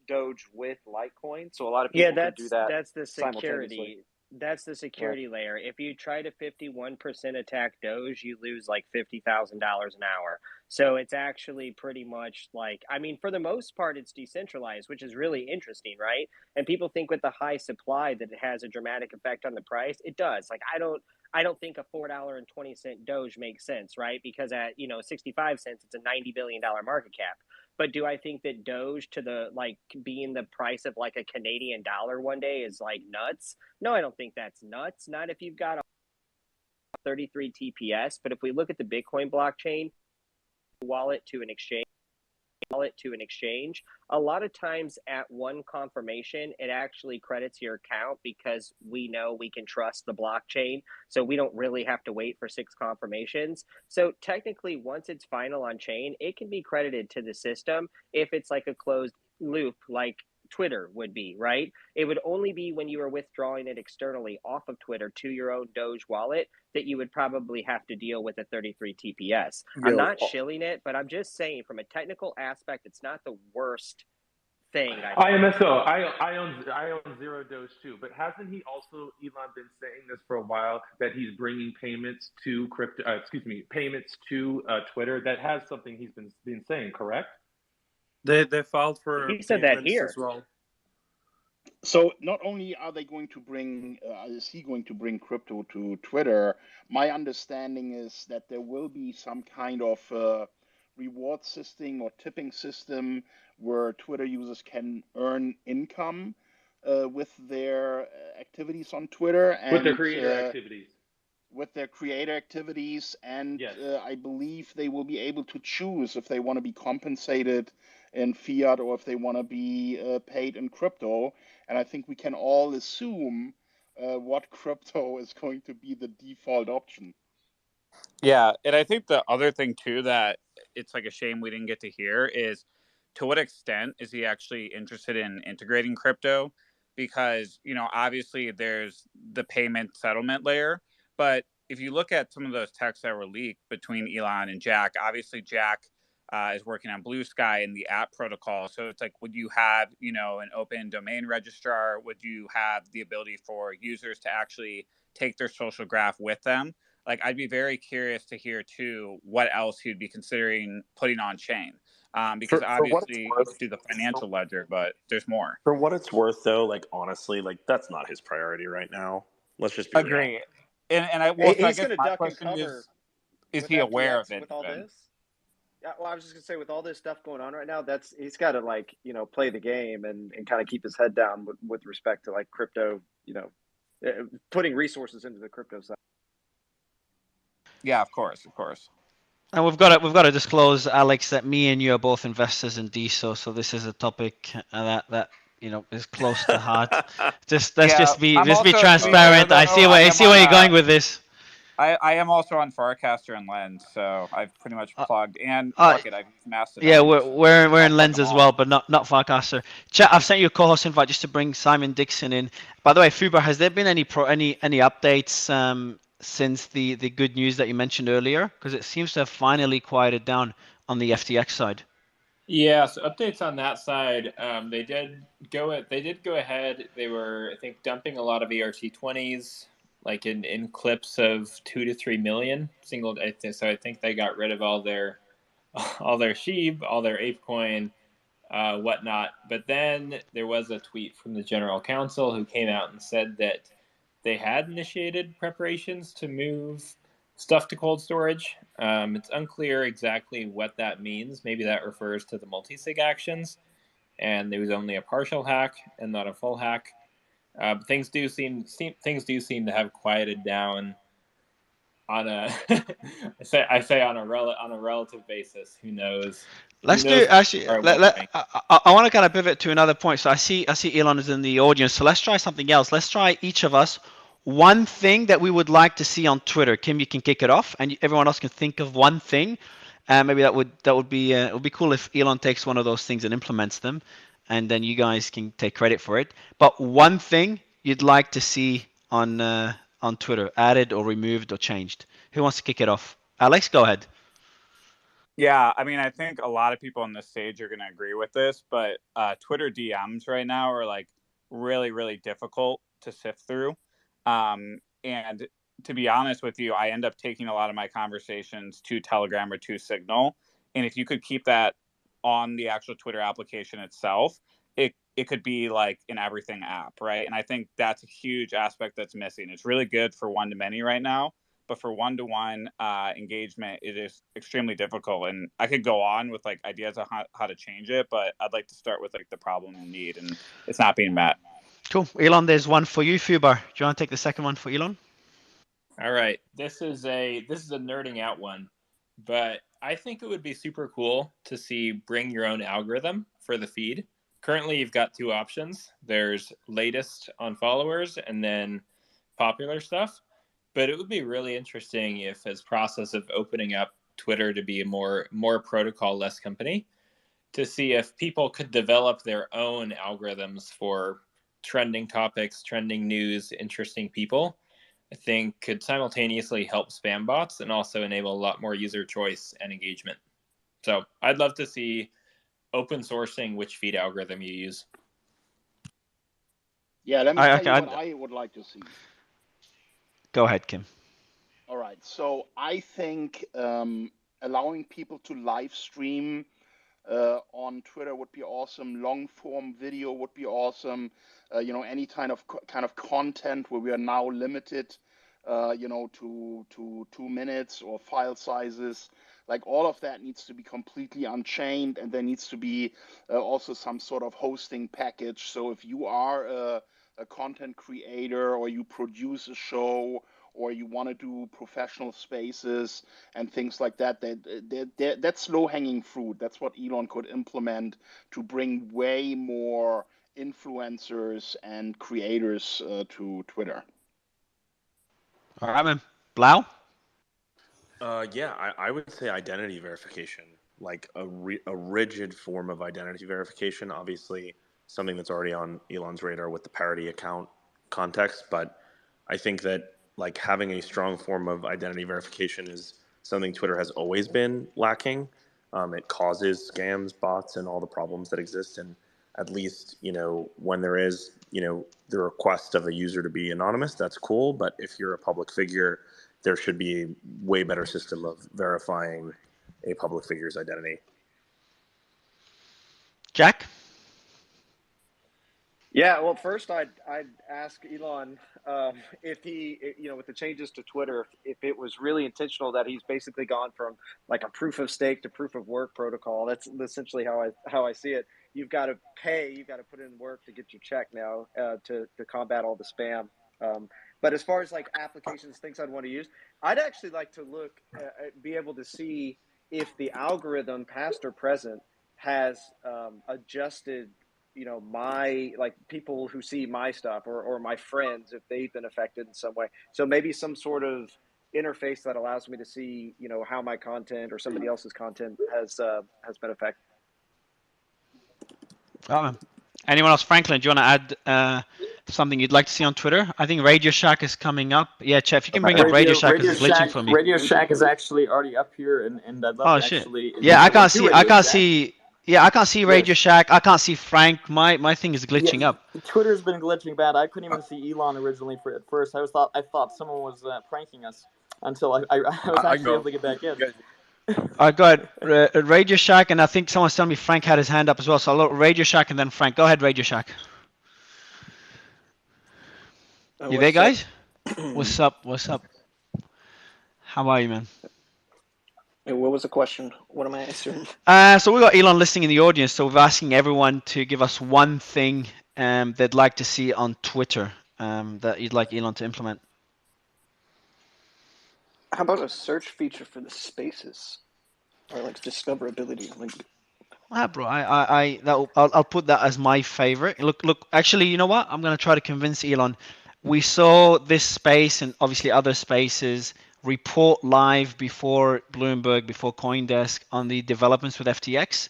H: Doge with Litecoin. So a lot of people can do that.
F: That's the security. That's the security layer. If you try to 51% attack Doge, you lose $50,000 an hour. So it's actually pretty much for the most part, it's decentralized, which is really interesting, right? And people think with the high supply that it has a dramatic effect on the price. It does. I don't think a $4.20 Doge makes sense, right? Because at 65 cents, it's a $90 billion market cap. But do I think that Doge to the being the price of a Canadian dollar one day is nuts? No, I don't think that's nuts. Not if you've got a 33 TPS. But if we look at the Bitcoin blockchain wallet to an exchange, wallet to an exchange, a lot of times at one confirmation, it actually credits your account because we know we can trust the blockchain. So we don't really have to wait for 6 confirmations. So technically, once it's final on chain, it can be credited to the system if it's like a closed loop, like Twitter would be, right? It would only be when you were withdrawing it externally off of Twitter to your own Doge wallet that you would probably have to deal with a 33 TPS. I'm not shilling it, but I'm just saying from a technical aspect, it's not the worst thing.
D: IMSO, I own zero Doge too, but hasn't he also, Elon, been saying this for a while, that he's bringing payments to payments to Twitter? That has something he's been saying, correct?
E: They filed for
F: he said that here
E: as well.
B: So not only are they going to bring, is he going to bring crypto to Twitter? My understanding is that there will be some kind of reward system or tipping system where Twitter users can earn income with their activities on Twitter and
D: with their creator activities.
B: With their creator activities, and
D: yes.
B: I believe they will be able to choose if they want to be compensated in fiat or if they want to be paid in crypto. And I think we can all assume what crypto is going to be the default option.
P: Yeah, and I think the other thing too that it's like a shame we didn't get to hear is to what extent is he actually interested in integrating crypto? Because, you know, obviously there's the payment settlement layer, but if you look at some of those texts that were leaked between Elon and Jack, obviously Jack is working on Blue Sky and the app protocol. So it's like, would you have, you know, an open domain registrar? Would you have the ability for users to actually take their social graph with them? Like, I'd be very curious to hear too what else he'd be considering putting on chain, because obviously you could do the financial ledger, but there's more.
O: For what it's worth, though, like honestly, like that's not his priority right now. Let's just be
P: agree.
O: real.
P: And I well, so I guess
H: going to
P: my
H: duck and
P: question
H: cover.
P: Is he aware
H: FTX
P: of it
H: with all this? Yeah, well, I was just gonna say, with all this stuff going on right now, he's got to, like, you know, play the game and kind of keep his head down with respect to like crypto, you know, putting resources into the crypto side.
P: Yeah, of course.
C: And we've got to disclose, Alex, that me and you are both investors in DeSo, so this is a topic that you know is close to heart. Let's just be transparent. I see where you're going with this.
P: I am also on Farcaster and Lens, so I've pretty much plugged and fuck it, I've Mastodon.
C: Yeah, we're in Lens as well, but not Farcaster. Chat, I've sent you a co-host invite just to bring Simon Dixon in. By the way, Fubar, has there been any updates since the good news that you mentioned earlier? Because it seems to have finally quieted down on the FTX side.
L: Yeah, so updates on that side. They did go ahead. They were, I think, dumping a lot of ERC20s. Like in clips of 2 to 3 million single. So I think they got rid of all their SHIB, all their ApeCoin, whatnot. But then there was a tweet from the general counsel who came out and said that they had initiated preparations to move stuff to cold storage. It's unclear exactly what that means. Maybe that refers to the multi-sig actions, and there was only a partial hack and not a full hack. Things do seem to have quieted down on a I say on a relative basis. Who knows?
C: Let's do actually. I want to kind of pivot to another point. So I see Elon is in the audience. So let's try something else. Let's try each of us one thing that we would like to see on Twitter. Kim, you can kick it off, and everyone else can think of one thing. Maybe that would be it would be cool if Elon takes one of those things and implements them, and then you guys can take credit for it. But one thing you'd like to see on Twitter, added or removed or changed. Who wants to kick it off? Alex, go ahead.
P: Yeah, I mean, I think a lot of people on this stage are going to agree with this, but Twitter DMs right now are like really, really difficult to sift through. And to be honest with you, I end up taking a lot of my conversations to Telegram or to Signal. And if you could keep that on the actual Twitter application itself, it could be like an everything app, right? And I think that's a huge aspect that's missing. It's really good for one-to-many right now, but for one-to-one engagement, it is extremely difficult. And I could go on with like ideas on how to change it, but I'd like to start with like the problem and need, and it's not being met.
C: Cool. Elon, there's one for you. Fubar, do you want to take the second one for Elon?
L: All right. This is a nerding out one, but I think it would be super cool to see bring your own algorithm for the feed. Currently, you've got two options. There's latest on followers and then popular stuff. But it would be really interesting if, as process of opening up Twitter to be a more protocol-less company, to see if people could develop their own algorithms for trending topics, trending news, interesting people. I think could simultaneously help spam bots and also enable a lot more user choice and engagement. So I'd love to see open sourcing which feed algorithm you use.
B: Yeah, let me tell you what I would like to see.
C: Go ahead, Kim.
B: All right, so I think allowing people to live stream on Twitter would be awesome. Long form video would be awesome. Any kind of content where we are now limited, to 2 minutes or file sizes. Like all of that needs to be completely unchained, and there needs to be also some sort of hosting package. So if you are a content creator or you produce a show or you want to do professional spaces and things like that, that's low-hanging fruit. That's what Elon could implement to bring way more influencers and creators to Twitter.
C: All right, man. Blau?
O: Yeah, I would say identity verification, like a rigid form of identity verification. Obviously, something that's already on Elon's radar with the parody account context, but I think that like having a strong form of identity verification is something Twitter has always been lacking. It causes scams, bots, and all the problems that exist. And at least, when there is, the request of a user to be anonymous, that's cool. But if you're a public figure, there should be a way better system of verifying a public figure's identity.
C: Jack?
H: Yeah, well, first I'd ask Elon if he, with the changes to Twitter, if it was really intentional that he's basically gone from like a proof of stake to proof of work protocol. That's essentially how I see it. You've got to pay, you've got to put in work to get your check now to combat all the spam. But as far as like applications, things I'd want to use, I'd actually like to be able to see if the algorithm, past or present, has adjusted my like people who see my stuff or my friends if they've been affected in some way. So maybe some sort of interface that allows me to see how my content or somebody else's content has been affected.
C: Anyone else? Franklin, do you want to add something you'd like to see on Twitter? I think Radio Shack is coming up. Yeah, Chef, you can bring up Radio Shack because it's glitching for me.
R: Radio Shack is actually already up here, and I'd love to actually.
C: Yeah, I can't see. Yeah, I can't see Radio Shack. I can't see Frank. My thing is glitching up.
R: Twitter's been glitching bad. I couldn't even see Elon originally at first. I thought someone was pranking us until I was actually able to get back in.
C: I got Radio Shack, and I think someone's telling me Frank had his hand up as well. So I'll look Radio Shack and then Frank. Go ahead, Radio Shack. You there, guys? What's up? How are you, man?
R: What was the question? What am I answering?
C: So we got Elon listening in the audience. So we're asking everyone to give us one thing they'd like to see on Twitter that you'd like Elon to implement.
R: How about a search feature for the spaces, or like discoverability?
C: Bro, I'll put that as my favorite. Look. Actually, you know what? I'm gonna try to convince Elon. We saw this space and obviously other spaces report live before Bloomberg, before CoinDesk on the developments with FTX.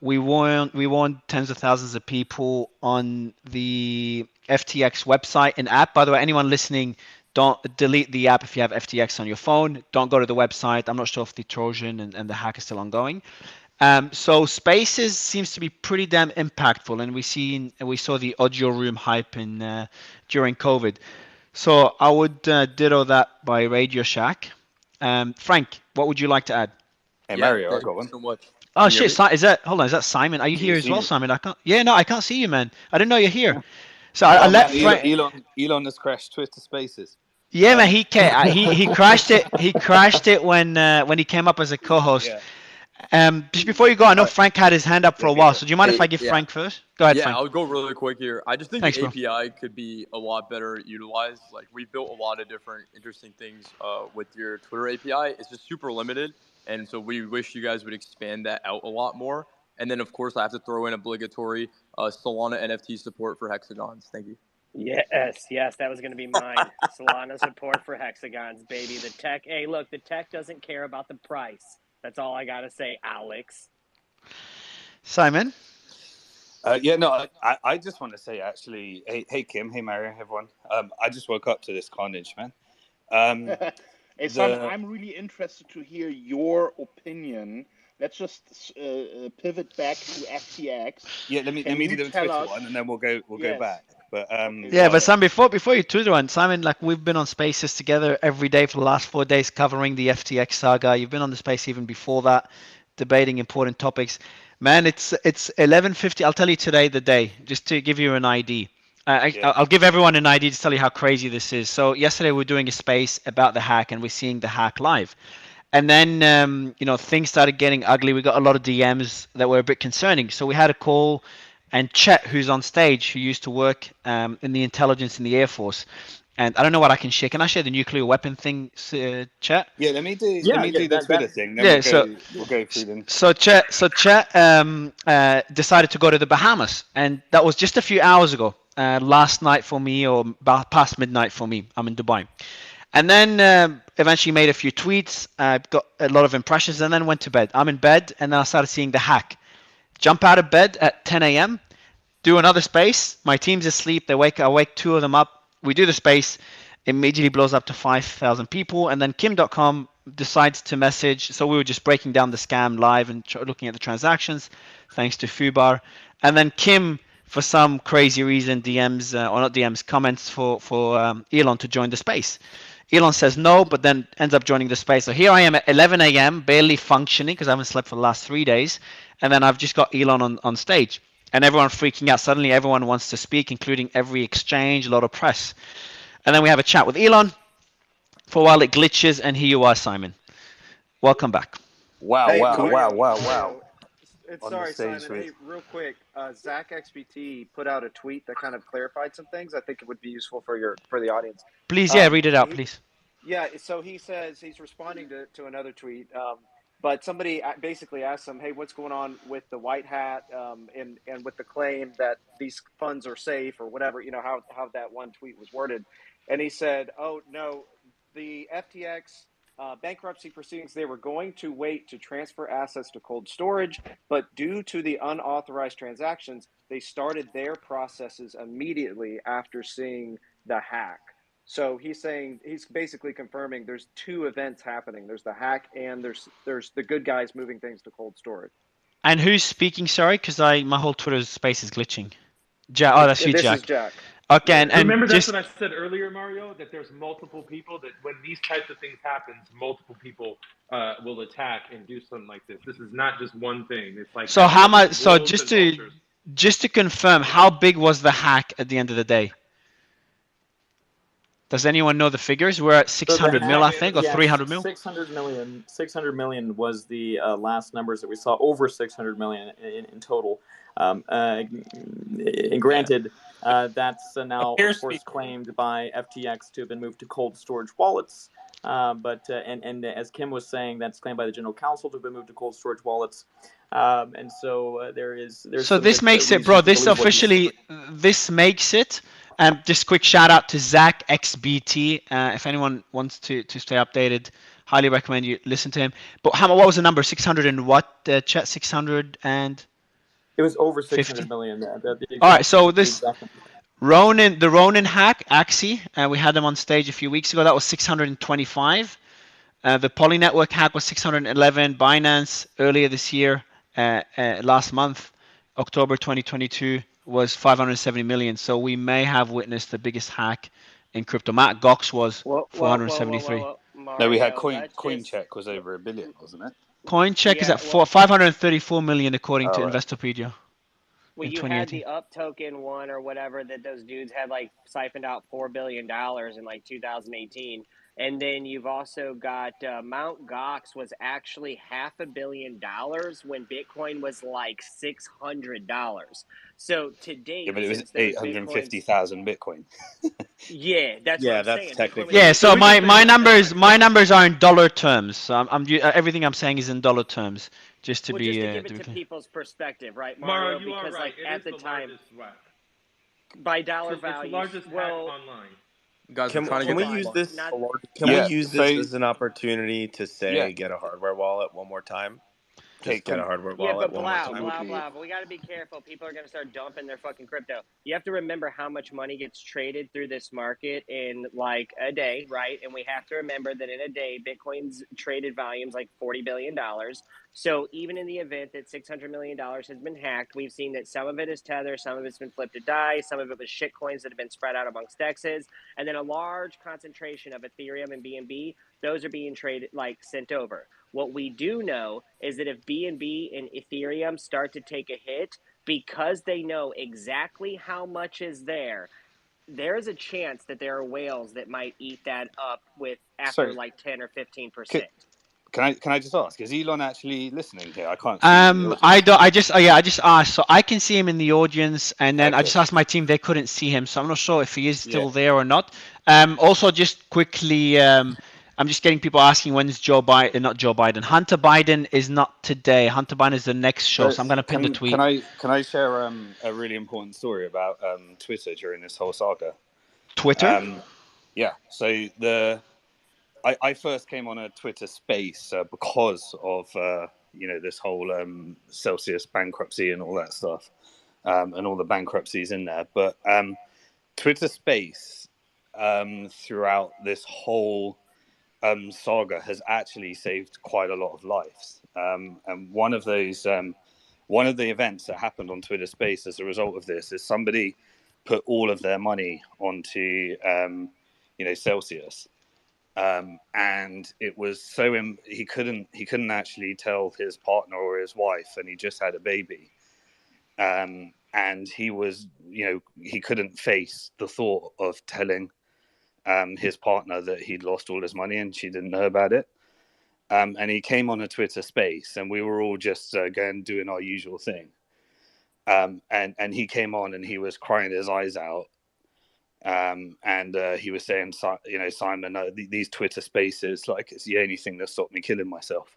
C: We warned tens of thousands of people on the FTX website and app. By the way, anyone listening, don't delete the app if you have FTX on your phone. Don't go to the website. I'm not sure if the Trojan and the hack is still ongoing. So Spaces seems to be pretty damn impactful, and we saw the audio room hype during COVID. So I would ditto that by Radio Shack. Frank, what would you like to add?
S: Hey Mario, I got one.
C: So much. Oh shit! Is that Simon? Are you here as well, Simon? I can't. Yeah, no, I can't see you, man. I didn't know you're here. So I let
S: Elon has crashed Twitter Spaces.
C: Yeah, man, he crashed it. He crashed it when he came up as a co-host. Yeah. Just before you go, I know Frank had his hand up for a while, so do you mind if I give Frank first? Go ahead, Frank.
Q: I'll go really quick here. I just think
C: Thanks,
Q: the
C: bro.
Q: API could be a lot better utilized. Like, we've built a lot of different interesting things with your Twitter API. It's just super limited, and so we wish you guys would expand that out a lot more. And then, of course, I have to throw in obligatory Solana NFT support for hexagons. Thank you.
F: Yes, that was going to be mine. Solana support for hexagons, baby. The tech, hey, look, the tech doesn't care about the price. That's all I got to say, Alex.
C: Simon?
S: I just want to say, actually, hey Kim, hey Mario, everyone. I just woke up to this carnage, man.
B: Hey, Simon, I'm really interested to hear your opinion. Let's just pivot back to FTX.
S: Yeah, let me do the Twitter one, and then we'll go back. But
C: but Sam, before you Twitter one, Simon, like, we've been on Spaces together every day for the last 4 days covering the FTX saga. You've been on the space even before that, debating important topics. Man, it's 11:50. I'll tell you today the day, just to give you an ID. I'll give everyone an ID to tell you how crazy this is. So yesterday we were doing a space about the hack, and we're seeing the hack live. And then, things started getting ugly. We got a lot of DMs that were a bit concerning. So we had a call, and Chet, who's on stage, who used to work in the intelligence in the Air Force. And I don't know what I can share. Can I share the nuclear weapon thing, Chet?
S: Yeah, let me do the Twitter thing. Then we'll go through them.
C: So Chet decided to go to the Bahamas, and that was just a few hours ago, last night for me, or past midnight for me. I'm in Dubai. And then eventually made a few tweets, got a lot of impressions, and then went to bed. I'm in bed, and then I started seeing the hack. Jump out of bed at 10 a.m., do another space. My team's asleep. I wake 2 of them up. We do the space. Immediately blows up to 5,000 people. And then Kim.com decides to message. So we were just breaking down the scam live and looking at the transactions, thanks to Fubar. And then Kim, for some crazy reason, comments for Elon to join the space. Elon says no, but then ends up joining the space. So here I am at 11 a.m., barely functioning because I haven't slept for the last 3 days. And then I've just got Elon on stage. And everyone freaking out. Suddenly everyone wants to speak, including every exchange, a lot of press. And then we have a chat with Elon. For a while it glitches, and here you are, Simon. Welcome back.
S: Wow.
H: Sorry, Simon. Hey, real quick, Zach XBT put out a tweet that kind of clarified some things. I think it would be useful for the audience.
C: Please, read it out, please.
H: Yeah, so he says he's responding to another tweet, but somebody basically asked him, hey, what's going on with the white hat and with the claim that these funds are safe or whatever, how that one tweet was worded. And he said, oh, no, the FTX bankruptcy proceedings, they were going to wait to transfer assets to cold storage, but due to the unauthorized transactions, they started their processes immediately after seeing the hack. So he's basically confirming there's 2 events happening. There's the hack and there's the good guys moving things to cold storage.
C: And who's speaking? Sorry, because my whole Twitter space is glitching. Jack. Oh, that's you, Jack.
H: This is Jack.
C: Okay, and
D: remember that's what I said earlier, Mario, that there's multiple people, that when these types of things happen, multiple people will attack and do something like this. This is not just one thing. It's like,
C: so how much? So just to confirm, how big was the hack at the end of the day? Does anyone know the figures? We're at 600 mil, I think, or 300 mil?
R: 600 million. 600 million was the last numbers that we saw. Over 600 million in total. And granted, that's now, of course, claimed by FTX to have been moved to cold storage wallets. But as Kim was saying, that's claimed by the general counsel to have been moved to cold storage wallets. And so there's.
C: So this makes it, bro. This makes it. Just quick shout out to Zach XBT. If anyone wants to stay updated, highly recommend you listen to him. But what was the number? 600 and what? Chat 600 and.
R: It was over 600 million.
C: All right, so this the Ronin hack, Axie, we had them on stage a few weeks ago. That was 625. The Poly Network hack was 611. Binance earlier this year, last month, October 2022, was 570 million. So we may have witnessed the biggest hack in crypto. Matt Gox was 473.
S: No, we had CoinCheck was over $1 billion, wasn't it?
C: CoinCheck is at 534 million according to Investopedia.
F: Well, you had the up token one or whatever that those dudes had siphoned out $4 billion in 2018. And then you've also got Mt. Gox was actually $500 million when Bitcoin was like $600. So to date,
S: but it was
F: since those
S: 850,000 Bitcoin.
F: Yeah, that's what
S: Yeah,
F: I'm
S: that's
F: saying.
S: technically.
C: Yeah, so
D: we can say
C: my
D: that's
C: numbers are in dollar terms. So everything I'm saying is in dollar terms, just to
F: well,
C: be
F: just to give
C: to
F: it
C: be
F: to
C: clear.
F: people's perspective, right,
D: Mario,
F: Mario?
D: you are
F: Because
D: right.
F: like
D: It
F: at
D: is
F: the
D: the
F: time,
D: largest whack.
F: by dollar
D: It's the
F: values,
D: largest hack
F: well,
D: online.
Q: Guys, we're trying to
O: Can
Q: get
O: we
F: hold
Q: the
F: on,
O: use
Q: headline.
O: this?
F: not
Q: The largest.
O: Can we
S: Yeah.
O: use
S: So
O: this as an opportunity to
S: yeah.
O: say get a hardware wallet one more time?
S: Hey,
O: Just get a
S: can
O: hardware
F: Yeah,
O: wallet
F: but
O: one more
F: blah,
O: time.
F: blah, blah. But we got to be careful. People are going to start dumping their fucking crypto. You have to remember how much money gets traded through this market in like a day, right? And we have to remember that in a day, Bitcoin's traded volume's like $40 billion. So even in the event that $600 million has been hacked, we've seen that some of it is Tether, some of it's been flipped to DAI, some of it was shit coins that have been spread out amongst DEXs, and then a large concentration of Ethereum and BNB, those are being traded, like sent over. What we do know is that if BNB and Ethereum start to take a hit, because they know exactly how much is there, there's a chance that there are whales that might eat that up with after
S: so
F: like 10 or 15%.
S: can I just ask? Is Elon actually listening here? I can't see him in the audience.
C: I don't. I just asked, so I can see him in the audience, and then I
S: Okay.
C: just asked my team. They couldn't see him, so I'm not sure if he is still
S: Yeah.
C: there or not. Also, just quickly, I'm just getting people asking when's not Joe Biden. Hunter Biden is not today. Hunter Biden is the next show, so I'm gonna pin the tweet.
S: Can I share a really important story about Twitter during this whole saga?
C: Twitter.
S: Yeah. So I first came on a Twitter space because of this whole Celsius bankruptcy and all that stuff, and all the bankruptcies in there. But Twitter space throughout this whole saga has actually saved quite a lot of lives. And one of the events that happened on Twitter Space as a result of this is somebody put all of their money onto Celsius. And it was he couldn't actually tell his partner or his wife, and he just had a baby. And he was, he couldn't face the thought of telling his partner that he'd lost all his money and she didn't know about it. And he came on a Twitter space, and we were all just doing our usual thing. And he came on and he was crying his eyes out. And he was saying, Simon, these Twitter spaces, like, it's the only thing that stopped me killing myself.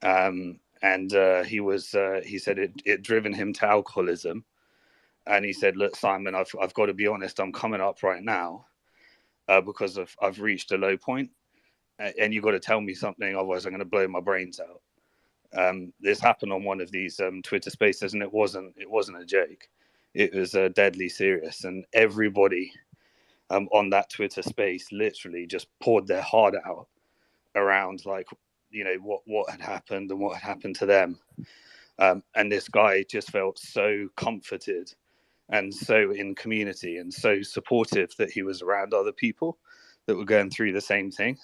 S: And he said it driven him to alcoholism. And he said, look, Simon, I've got to be honest, I'm coming up right now because I've reached a low point, and you've got to tell me something, otherwise I'm going to blow my brains out. This happened on one of these Twitter spaces, and it wasn't a joke. It was deadly serious, and everybody on that Twitter space literally just poured their heart out around, like, what had happened and what had happened to them. And this guy just felt so comforted and so in community and so supportive that he was around other people that were going through the same thing.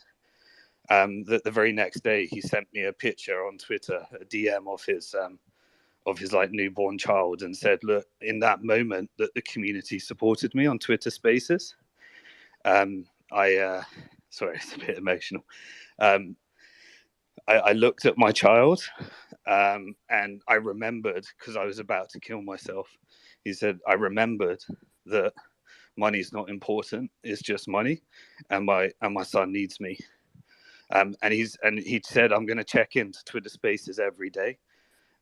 S: That the very next day he sent me a picture on Twitter, a DM of his like newborn child, and said, look, in that moment that the community supported me on Twitter Spaces, sorry, it's a bit emotional. I looked at my child, and I remembered, because I was about to kill myself. He said, I remembered that money's not important; it's just money, and my son needs me. And he said, I'm going to check into Twitter Spaces every day,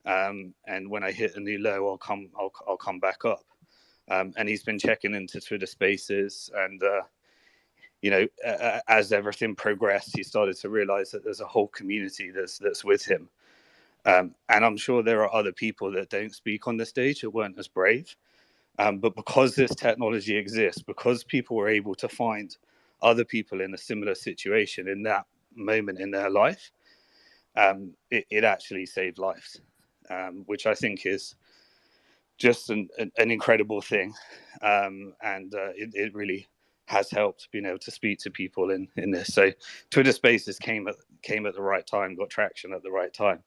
S: and when I hit a new low, I'll come back up. And he's been checking into Twitter Spaces, and as everything progressed, he started to realize that there's a whole community that's with him. And I'm sure there are other people that don't speak on the stage that weren't as brave. But because this technology exists, because people were able to find other people in a similar situation in that moment in their life, it actually saved lives, which I think is just an incredible thing. And it really has helped being able to speak to people in this. So Twitter Spaces came at the right time, got traction at the right time.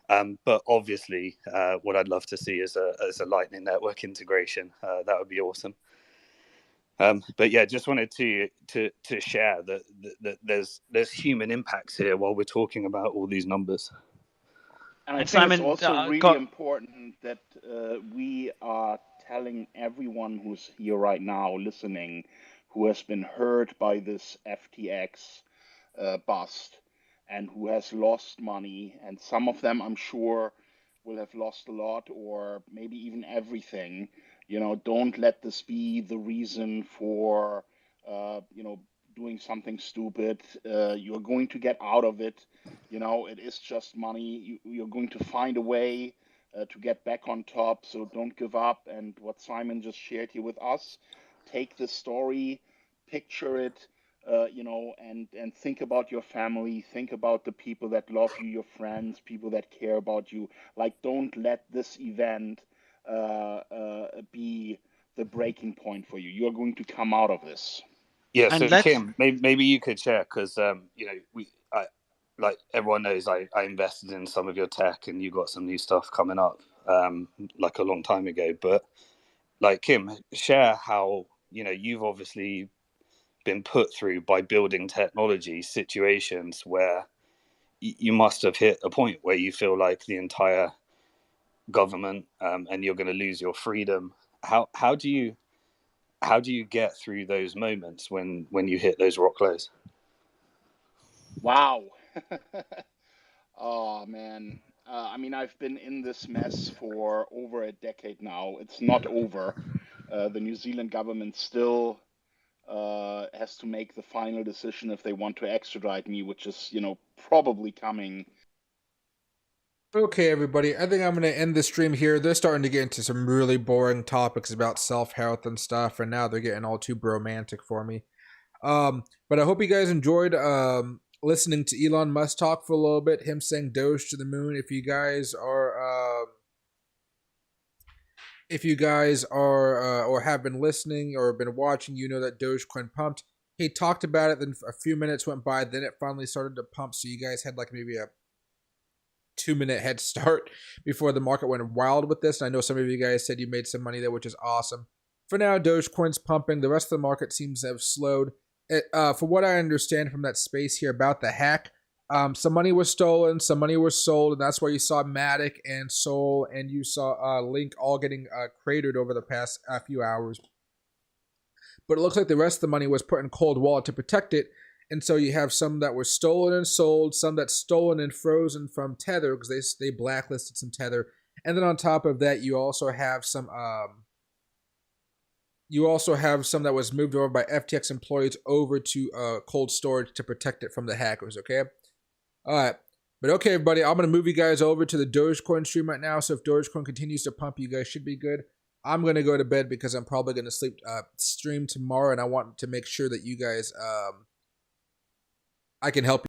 S: But obviously, what I'd love to see is a Lightning Network integration. That would be awesome. But yeah, just wanted to share that there's human impacts here while we're talking about all these numbers.
B: And I think
C: Simon,
B: it's also really important that we are telling everyone who's here right now listening, who has been hurt by this FTX bust and who has lost money, and some of them I'm sure will have lost a lot or maybe even everything. Don't let this be the reason for doing something stupid. You're going to get out of it. It is just money. You're going to find a way to get back on top. So don't give up. And what Simon just shared here with us, take the story, picture it, and think about your family, think about the people that love you, your friends, people that care about you. Like, don't let this event be the breaking point for you. You're going to come out of this.
S: Yeah, so Kim, maybe you could share, because like everyone knows, I invested in some of your tech, and you got some new stuff coming up, like a long time ago. But like, Kim, share how you've obviously been put through by building technology situations where you must have hit a point where you feel like the entire government and you're going to lose your freedom. How do you get through those moments when you hit those rock lows?
B: Wow. Oh man. I mean, I've been in this mess for over a decade now. It's not over. The New Zealand government still has to make the final decision if they want to extradite me, which is, probably coming.
A: Okay, everybody. I think I'm going to end the stream here. They're starting to get into some really boring topics about self-health and stuff, and now they're getting all too bromantic for me. But I hope you guys enjoyed listening to Elon Musk talk for a little bit, him saying Doge to the moon. If you guys are or have been listening or been watching, you know that Dogecoin pumped. He talked about it, then a few minutes went by, then it finally started to pump, so you guys had like maybe a 2-minute head start before the market went wild with this. And I know some of you guys said you made some money there, which is awesome. For now, Dogecoin's pumping. The rest of the market seems to have slowed. For what I understand from that space here about the hack, some money was stolen, some money was sold, and that's why you saw Matic and Sol and you saw Link all getting cratered over the past few hours. But it looks like the rest of the money was put in cold wallet to protect it. And so you have some that were stolen and sold, some that's stolen and frozen from Tether because they blacklisted some Tether. And then on top of that, you also have some that was moved over by FTX employees over to cold storage to protect it from the hackers, okay? All right. But okay, everybody, I'm going to move you guys over to the Dogecoin stream right now. So if Dogecoin continues to pump, you guys should be good. I'm going to go to bed because I'm probably going to stream tomorrow, and I want to make sure that you guys I can help you.